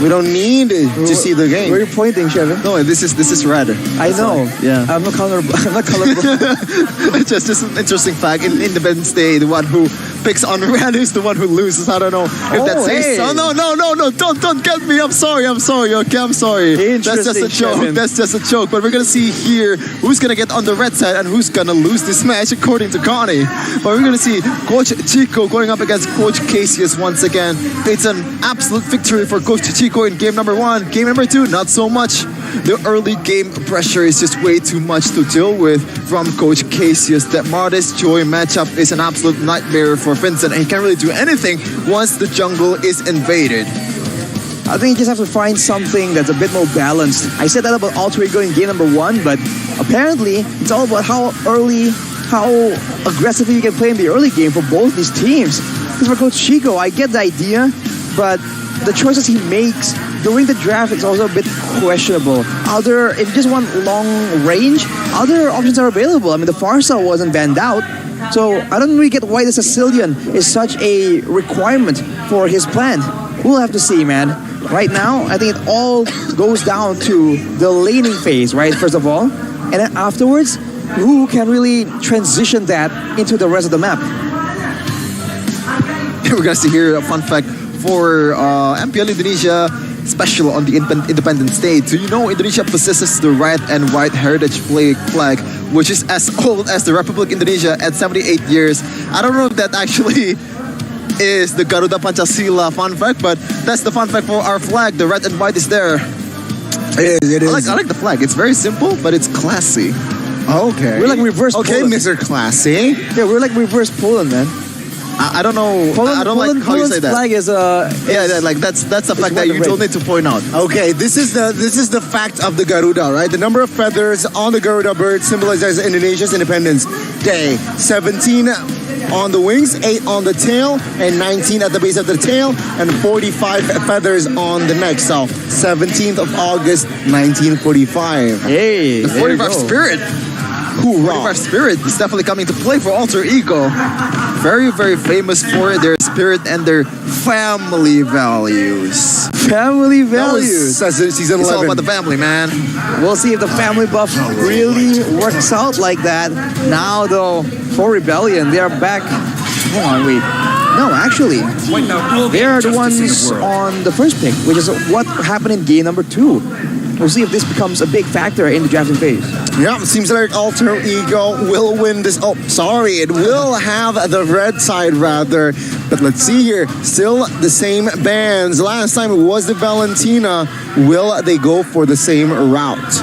We don't need to see the game. Where are you pointing, Shevin? No, this is red. I know. Yeah. I'm not colorful. It's just an interesting fact. In Independence Day, the one who picks on red is the one who loses. I don't know if that says so. No. Don't get me. I'm sorry. Okay, I'm sorry. That's just a joke. Shevin. That's just a joke. But we're gonna see here who's gonna get on the red side and who's gonna lose this match according to Connie. But we're gonna see Coach Chico going up against Coach Cassius once again. It's an absolute victory for Coach Chico in game number 1. Game number 2, not so much. The early game pressure is just way too much to deal with from Coach Cassius. That Modest Joy matchup is an absolute nightmare for Vincent, and he can't really do anything once the jungle is invaded. I think you just have to find something that's a bit more balanced. I said that about Alter Ego in game number 1, but apparently it's all about how aggressively you can play in the early game for both these teams. Because for Coach Chico, I get the idea, but the choices he makes during the draft is also a bit questionable. If you just want long range, other options are available. I mean, the Farsa wasn't banned out, so I don't really get why the Sicilian is such a requirement for his plan. We'll have to see, man. Right now, I think it all goes down to the laning phase, right, first of all, and then afterwards, who can really transition that into the rest of the map. We're gonna see here a fun fact for MPL Indonesia special on the Independence Day. Do you know Indonesia possesses the red and white heritage flag, which is as old as the Republic Indonesia at 78 years? I don't know if that actually is the Garuda Pancasila fun fact, but that's the fun fact for our flag. The red and white is there. It is. I like the flag. It's very simple, but it's classy. Okay. We're like reverse Poland. Mr. Classy. Yeah, we're like reverse Poland, man. I don't know. I don't like how you say that. Flag is like that's a fact that you don't need to point out. Okay, this is the fact of the Garuda, right? The number of feathers on the Garuda bird symbolizes Indonesia's Independence Day. 17 on the wings, 8 on the tail, and 19 at the base of the tail, and 45 feathers on the neck. So 17th of August, 1945. Hey, the 45 spirit. Hoorah. 45 spirit is definitely coming to play for Alter Ego. Very, very famous for their spirit and their family values. Family values. That's season 11. It's all about the family, man. We'll see if the family buff really works out like that. Now, though, for Rebellion, they are back. Hold on, wait. No, actually, they are the ones on the first pick, which is what happened in game number 2. We'll see if this becomes a big factor in the drafting phase. Yeah, seems like Alter Ego will win this. Oh, sorry, it will have the red side rather. But let's see here. Still the same bands. Last time it was the Valentina. Will they go for the same route?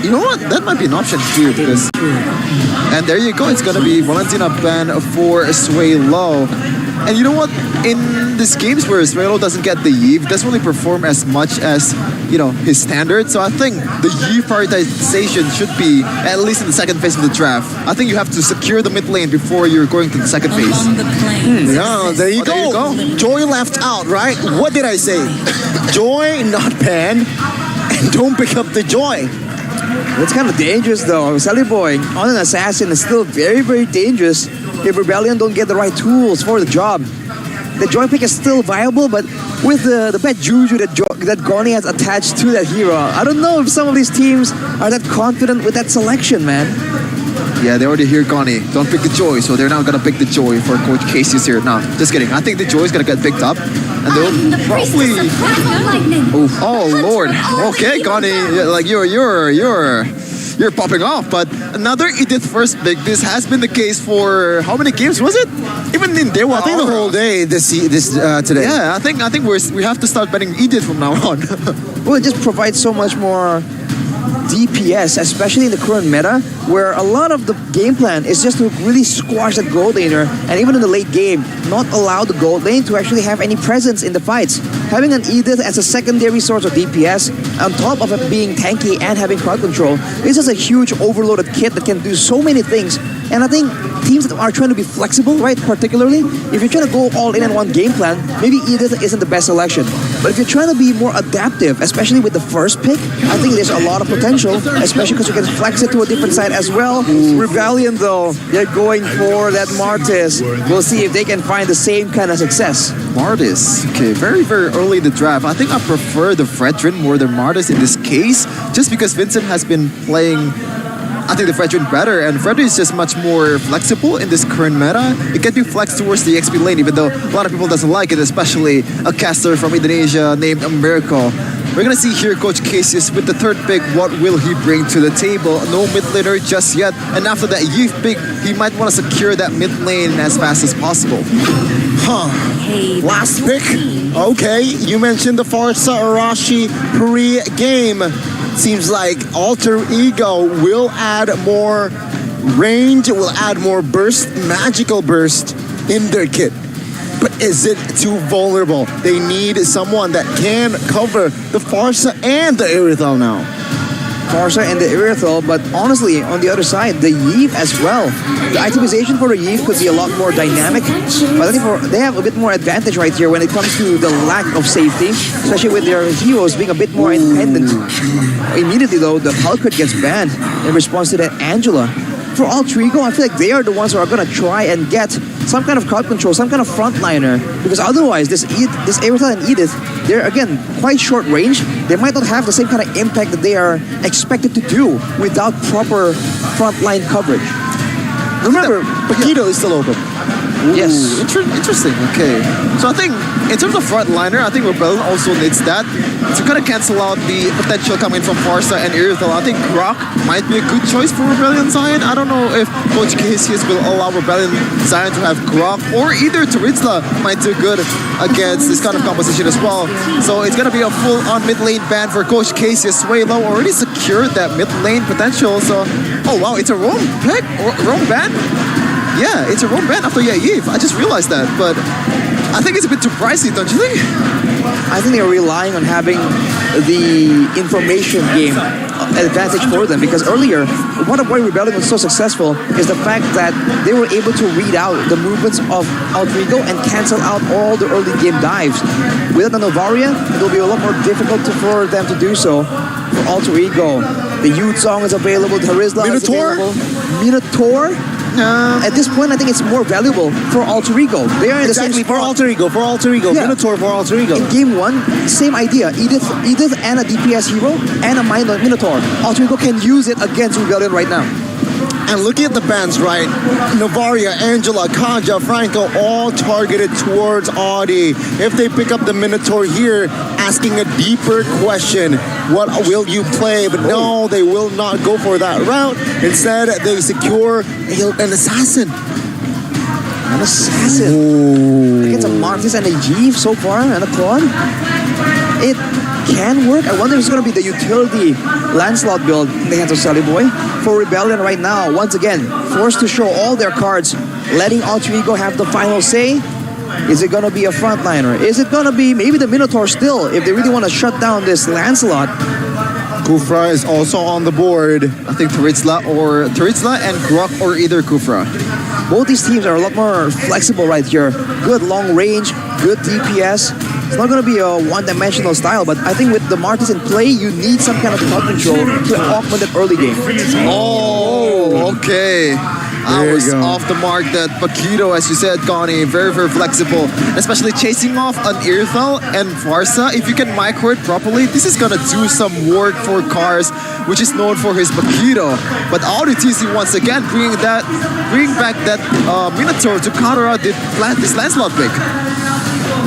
You know what? That might be an option too, because... And there you go. It's going to be Valentina ban for Sway Low. And you know what? In these games where Sway Low doesn't get the Eve, doesn't really perform as much as, you know, his standard. So I think the Eve prioritization should be at least in the second phase of the draft. I think you have to secure the mid lane before you're going to the second phase. Yeah, there you go. Joy left out, right? What did I say? Joy, not ban. And don't pick up the Joy. It's kind of dangerous though. Sally Boy on an assassin is still very, very dangerous if Rebellion don't get the right tools for the job. The Joy pick is still viable, but with the bad juju that Gorny has attached to that hero, I don't know if some of these teams are that confident with that selection, man. Yeah, they already hear Goni. Don't pick the Joy, so they're not gonna pick the Joy for Coach Casey's here. No, just kidding. I think the Joy is gonna get picked up, and they'll probably. Oh Lord. Okay, Goni, like you're popping off. But another Edith first pick. This has been the case for how many games was it? Even in Dewa. I think the whole day this today. Yeah, I think we have to start betting Edith from now on. Well, it just provides so much more DPS, especially in the current meta, where a lot of the game plan is just to really squash that gold laner, and even in the late game, not allow the gold lane to actually have any presence in the fights. Having an Edith as a secondary source of DPS, on top of it being tanky and having crowd control, this is a huge overloaded kit that can do so many things. And I think teams that are trying to be flexible, right, particularly, if you're trying to go all in one game plan, maybe Edith isn't the best selection. But if you're trying to be more adaptive, especially with the first pick, I think there's a lot of potential, especially because you can flex it to a different side as well. Rebellion, though, they're going for that Martis. We'll see if they can find the same kind of success. Martis, okay, very, very early in the draft. I think I prefer the Fredrin more than Martis in this case, just because Vincent has been playing, I think, the Fredrin better, and Fredrin is just much more flexible in this current meta. It can be flexed towards the XP lane, even though a lot of people doesn't like it, especially a caster from Indonesia named Miracle. We're gonna see here Coach Casius with the third pick. What will he bring to the table? No mid laner just yet, and after that youth pick, he might want to secure that mid lane as fast as possible. Last pick. Okay, you mentioned the Forza Arashi pre-game. Seems like Alter Ego will add more range, will add more burst, magical burst in their kit. But is it too vulnerable? They need someone that can cover the Farsa and the Irithel now. Farsa and the Irithel, but honestly, on the other side, the Yeve as well. The itemization for the Yeve could be a lot more dynamic, but I think they have a bit more advantage right here when it comes to the lack of safety, especially with their heroes being a bit more independent. Immediately though, the Hulkrit gets banned in response to that Angela. For Altrigo, I feel like they are the ones who are going to try and get some kind of crowd control, some kind of frontliner, because otherwise this Irithel and Edith, they're again quite short range. They might not have the same kind of impact that they are expected to do without proper frontline coverage. Remember, Paquito is still open. Yes. Interesting. Okay. So I think in terms of frontliner, I think Rebellion also needs that to kind of cancel out the potential coming from Farsa and Irithel. I think Grok might be a good choice for Rebellion Zion. I don't know if Coach Casius will allow Rebellion Zion to have Grok, or either Taritzla might do good against this kind of composition as well. So it's going to be a full-on mid lane ban for Coach Casius. Swaylow already secured that mid lane potential. So, oh wow, it's a roam pick or roam ban? Yeah, it's a roam ban after Eve. I just realized that, but I think it's a bit too pricey, don't you think? I think they're relying on having the information game advantage for them, because earlier, one of why Rebellion was so successful is the fact that they were able to read out the movements of Altrigo and cancel out all the early game dives. Without the Novaria, it will be a lot more difficult for them to do so. For Alter Ego, the Youth Song is available, Harizla is available. Minotaur? At this point, I think it's more valuable for Alter Ego. They are in the same for Alter Ego, yeah. Minotaur for Alter Ego. In game one, same idea. Edith and a DPS hero and a Minotaur. Alter Ego can use it against Rebellion right now. And looking at the bans, right? Navaria, Angela, Kaja, Franco, all targeted towards Audi. If they pick up the Minotaur here, asking a deeper question, what will you play? But no, they will not go for that route. Instead, they secure an assassin. An assassin against a Martis and a Jeeve so far, and a Claude. It can work. I wonder if it's going to be the utility Lancelot build in the hands of Sally Boy. For Rebellion right now, once again, forced to show all their cards, letting Alter Ego have the final say. Is it going to be a frontliner? Is it going to be maybe the Minotaur still, if they really want to shut down this Lancelot? Kufra is also on the board. I think Taritzla and Grok or either Kufra. Both these teams are a lot more flexible right here. Good long range, good DPS. It's not going to be a one-dimensional style, but I think with the Martis in play, you need some kind of crowd control to augment that early game. Oh, okay. I was off the mark. That Paquito, as you said, Gani, very, very flexible. Especially chasing off an Irthel and Farsa. If you can micro it properly, this is going to do some work for Cars, which is known for his Paquito. But AutoTC once again bringing back that Minotaur to counter out this Lancelot pick.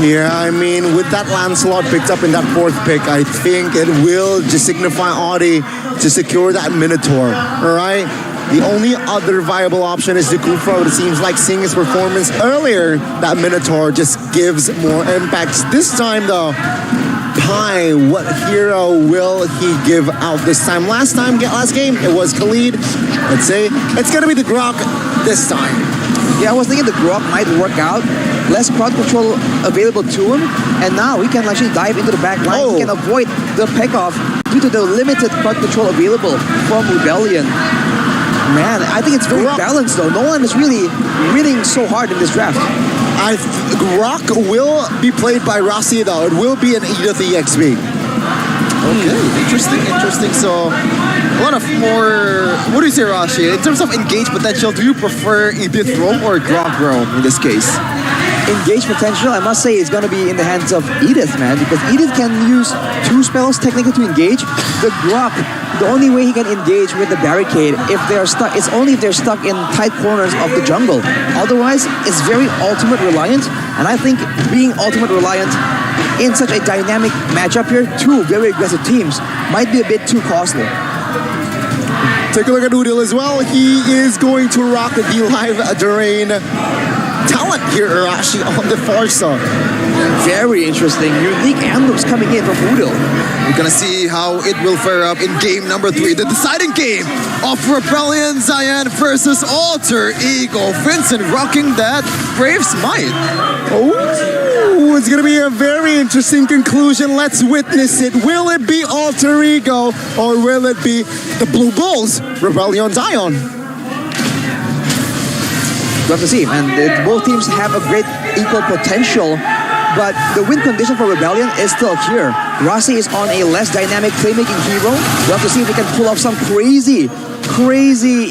Yeah, I mean, with that Lancelot picked up in that fourth pick, I think it will just signify Audi to secure that Minotaur, all right? The only other viable option is the Kufra, but it seems like seeing his performance earlier, that Minotaur just gives more impacts. This time, though, Pi, what hero will he give out this time? Last game, it was Khalid. Let's say it's going to be the Grok this time. Yeah, I was thinking the Grok might work out. Less crowd control available to him, and now he can actually dive into the back line. He can avoid the pick-off due to the limited crowd control available from Rebellion. Man, I think it's very balanced though. No one is really winning so hard in this draft. Grok will be played by Rossi though. It will be an Edith EXP. Okay, interesting. So, a lot of more, what do you say, Rashi? In terms of engage potential, do you prefer Edith Rome or Grok Rome in this case? Engage potential, I must say, is going to be in the hands of Edith, man, because Edith can use 2 spells technically to engage. The Grok, the only way he can engage with the barricade, if they're stuck, it's only if they're stuck in tight corners of the jungle. Otherwise, it's very ultimate reliant, and I think being ultimate reliant in such a dynamic matchup here, 2 very aggressive teams, might be a bit too costly. Take a look at Udil as well. He is going to rock the live Durain talent here, Arashi, on the far side. Very interesting. Unique emblems coming in from Udil. We're gonna see how it will fare up in game number 3, the deciding game of Rebellion Zion versus Alter Ego. Vincent rocking that Brave Smite. Oh, it's gonna be a very interesting conclusion. Let's witness it. Will it be Alter Ego or will it be the Blue Bulls, Rebellion Zion? We'll have to see, and both teams have a great equal potential, but the win condition for Rebellion is still here. Rossi is on a less dynamic playmaking hero. We'll have to see if we can pull off some crazy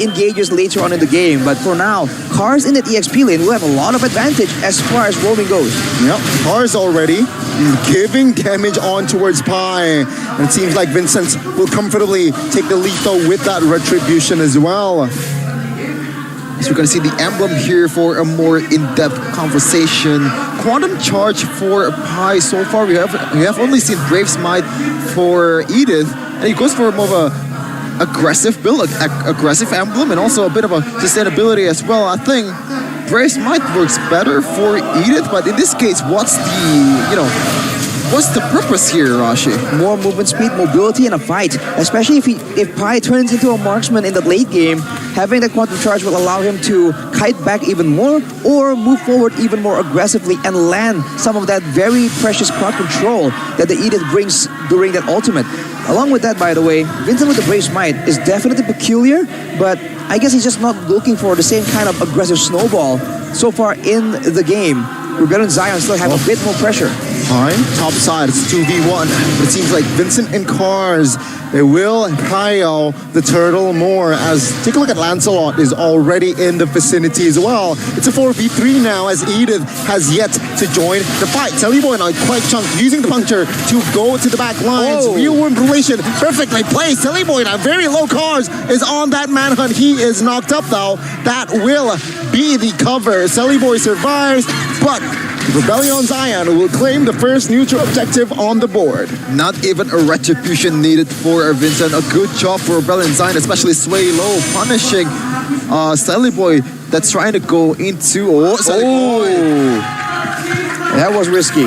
engages later on in the game, but for now, Cars in the EXP lane will have a lot of advantage as far as roaming goes. Yep, Cars already giving damage on towards Pi, and it seems like Vincent will comfortably take the lethal with that retribution as well. So we're going to see the emblem here for a more in-depth conversation. Quantum Charge for Pi. So far, we have only seen Brave Smite for Edith, and he goes for more of a aggressive build, aggressive emblem, and also a bit of a sustainability as well. I think Brave Smite works better for Edith, but in this case, what's the purpose here, Rashi? More movement speed, mobility, and a fight. Especially if Pi turns into a marksman in the late game, having the Quantum Charge will allow him to kite back even more or move forward even more aggressively and land some of that very precious crowd control that the Edith brings during that ultimate. Along with that, by the way, Vincent with the Brave Smite is definitely peculiar, but I guess he's just not looking for the same kind of aggressive snowball so far in the game. Rebellion Zion still have a bit more pressure. Fine, top side, it's 2v1. But it seems like Vincent and Cars, they will pile the turtle more as, take a look at Lancelot is already in the vicinity as well. It's a 4v3 now as Edith has yet to join the fight. Salibo and quite chunk using the puncture to go to the back lines. Real world relation, perfectly placed. Salibo and very low Cars is on that manhunt. He is knocked up though. That will be the cover. Saliboy survives, but Rebellion Zion will claim the first neutral objective on the board. Not even a retribution needed for Vincent. A good job for Rebellion Zion, especially Sway Low, punishing Sally Boy that's trying to go into... That was risky.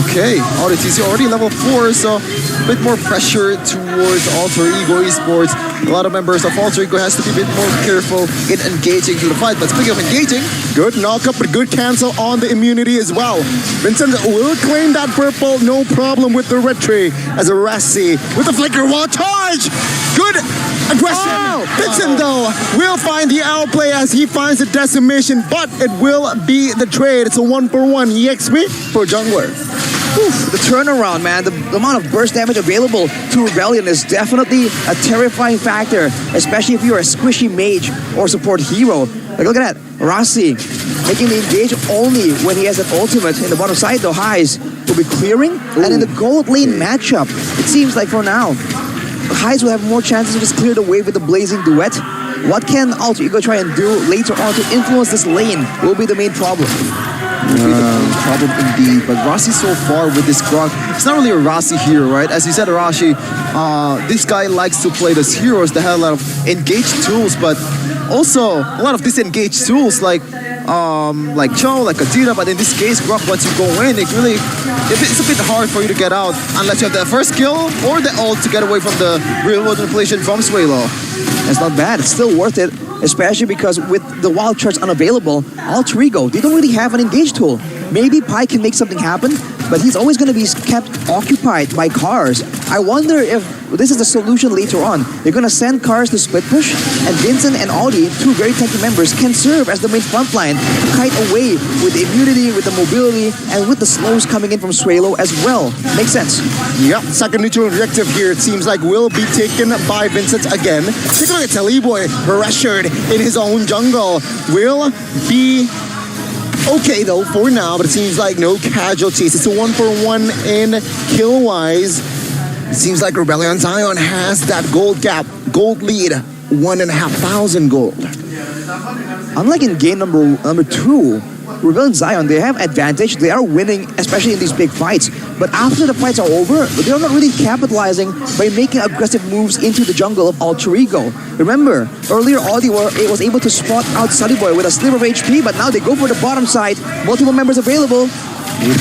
Okay, RTC already level 4, so a bit more pressure towards Alter Ego Esports. A lot of members of Alter Ego has to be a bit more careful in engaging to the fight. But speaking of engaging, good knock-up, but good cancel on the immunity as well. Vincent will claim that purple, no problem with the red tree. As a Rassi with the flicker wall charge. Good aggression. Vincent, though, will find the outplay as he finds the decimation, but it will be the trade. It's a 1-for-1 EXP for jungler. Oof, the turnaround, man, the amount of burst damage available to Rebellion is definitely a terrifying factor, especially if you're a squishy mage or support hero. Like, look at that, Rassi making the engage only when he has an ultimate. In the bottom side, though, Highs will be clearing. And in the gold lane matchup, it seems like for now, Highs will have more chances to just clear the wave with the Blazing Duet. What can Alter Ego try and do later on to influence this lane will be the main problem. Problem indeed, but Rassi so far with this Grok, it's not really a Rassi hero, right? As you said, Arashi, this guy likes to play those heroes that have a lot of engaged tools, but also a lot of disengaged tools like Cho, like Adira, but in this case, Grok, once you go in, it's a bit hard for you to get out unless you have the first kill or the ult to get away from the real-world manipulation from Suelo. It's not bad, it's still worth it, especially because with the Wild Charge unavailable, Alter Ego, they don't really have an engage tool. Maybe Pi can make something happen, but he's always going to be kept occupied by cars. I wonder if this is the solution later on. They're going to send cars to split push, and Vincent and Audi, two very tanky members, can serve as the main front line to kite away with the immunity, with the mobility, and with the slows coming in from Suelo as well. Makes sense. Yep, second neutral objective here, it seems like will be taken by Vincent again. Take a look at Teleboy, pressured in his own jungle. Will be okay though for now, but it seems like no casualties. It's a 1-for-1 in kill-wise. It seems like Rebellion Zion has that gold gap, gold lead, 1,500 gold. Unlike in game number 2, Rebellion Zion, they have advantage. They are winning, especially in these big fights. But after the fights are over, they're not really capitalizing by making aggressive moves into the jungle of Alter Ego. Remember, earlier Audi was able to spot out Sunny Boy with a sliver of HP, but now they go for the bottom side. Multiple members available.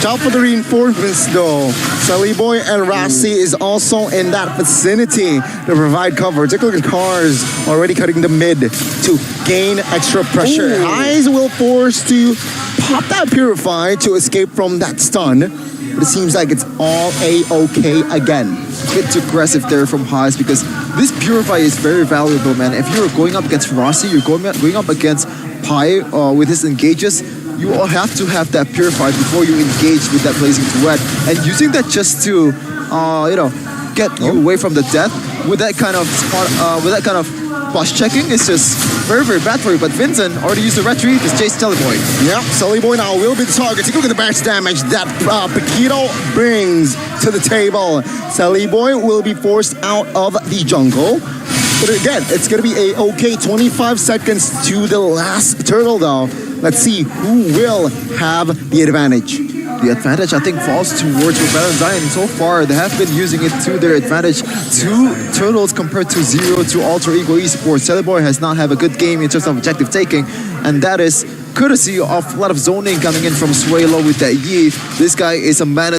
Top of the reinforcements though, Sully Boy and Rassi is also in that vicinity to provide cover. Take a look at Cars already cutting the mid to gain extra pressure. Eyes will force to pop that Purify to escape from that stun. But it seems like it's all A-okay again. A bit too aggressive there from Highs because this Purify is very valuable, man. If you're going up against Rassi, you're going up against Pi with his engages, you all have to have that Purify before you engage with that Blazing Duet. And using that just to, get you away from the death with that kind of flush checking is just very, very bad for you. But Vincent already used the red tree to chase Teleboy. Yep, Teleboy now will be the target. Take a look at the max damage that Paquito brings to the table. Teleboy will be forced out of the jungle. But again, it's going to be a okay 25 seconds to the last turtle though. Let's see who will have the advantage. The advantage, I think, falls towards Rebellion Zion. So far, they have been using it to their advantage. 2 turtles compared to 0 to Alter Ego Esports. Teleboy has not had a good game in terms of objective taking, and that is courtesy of a lot of zoning coming in from Suelo with that Yi. This guy is a man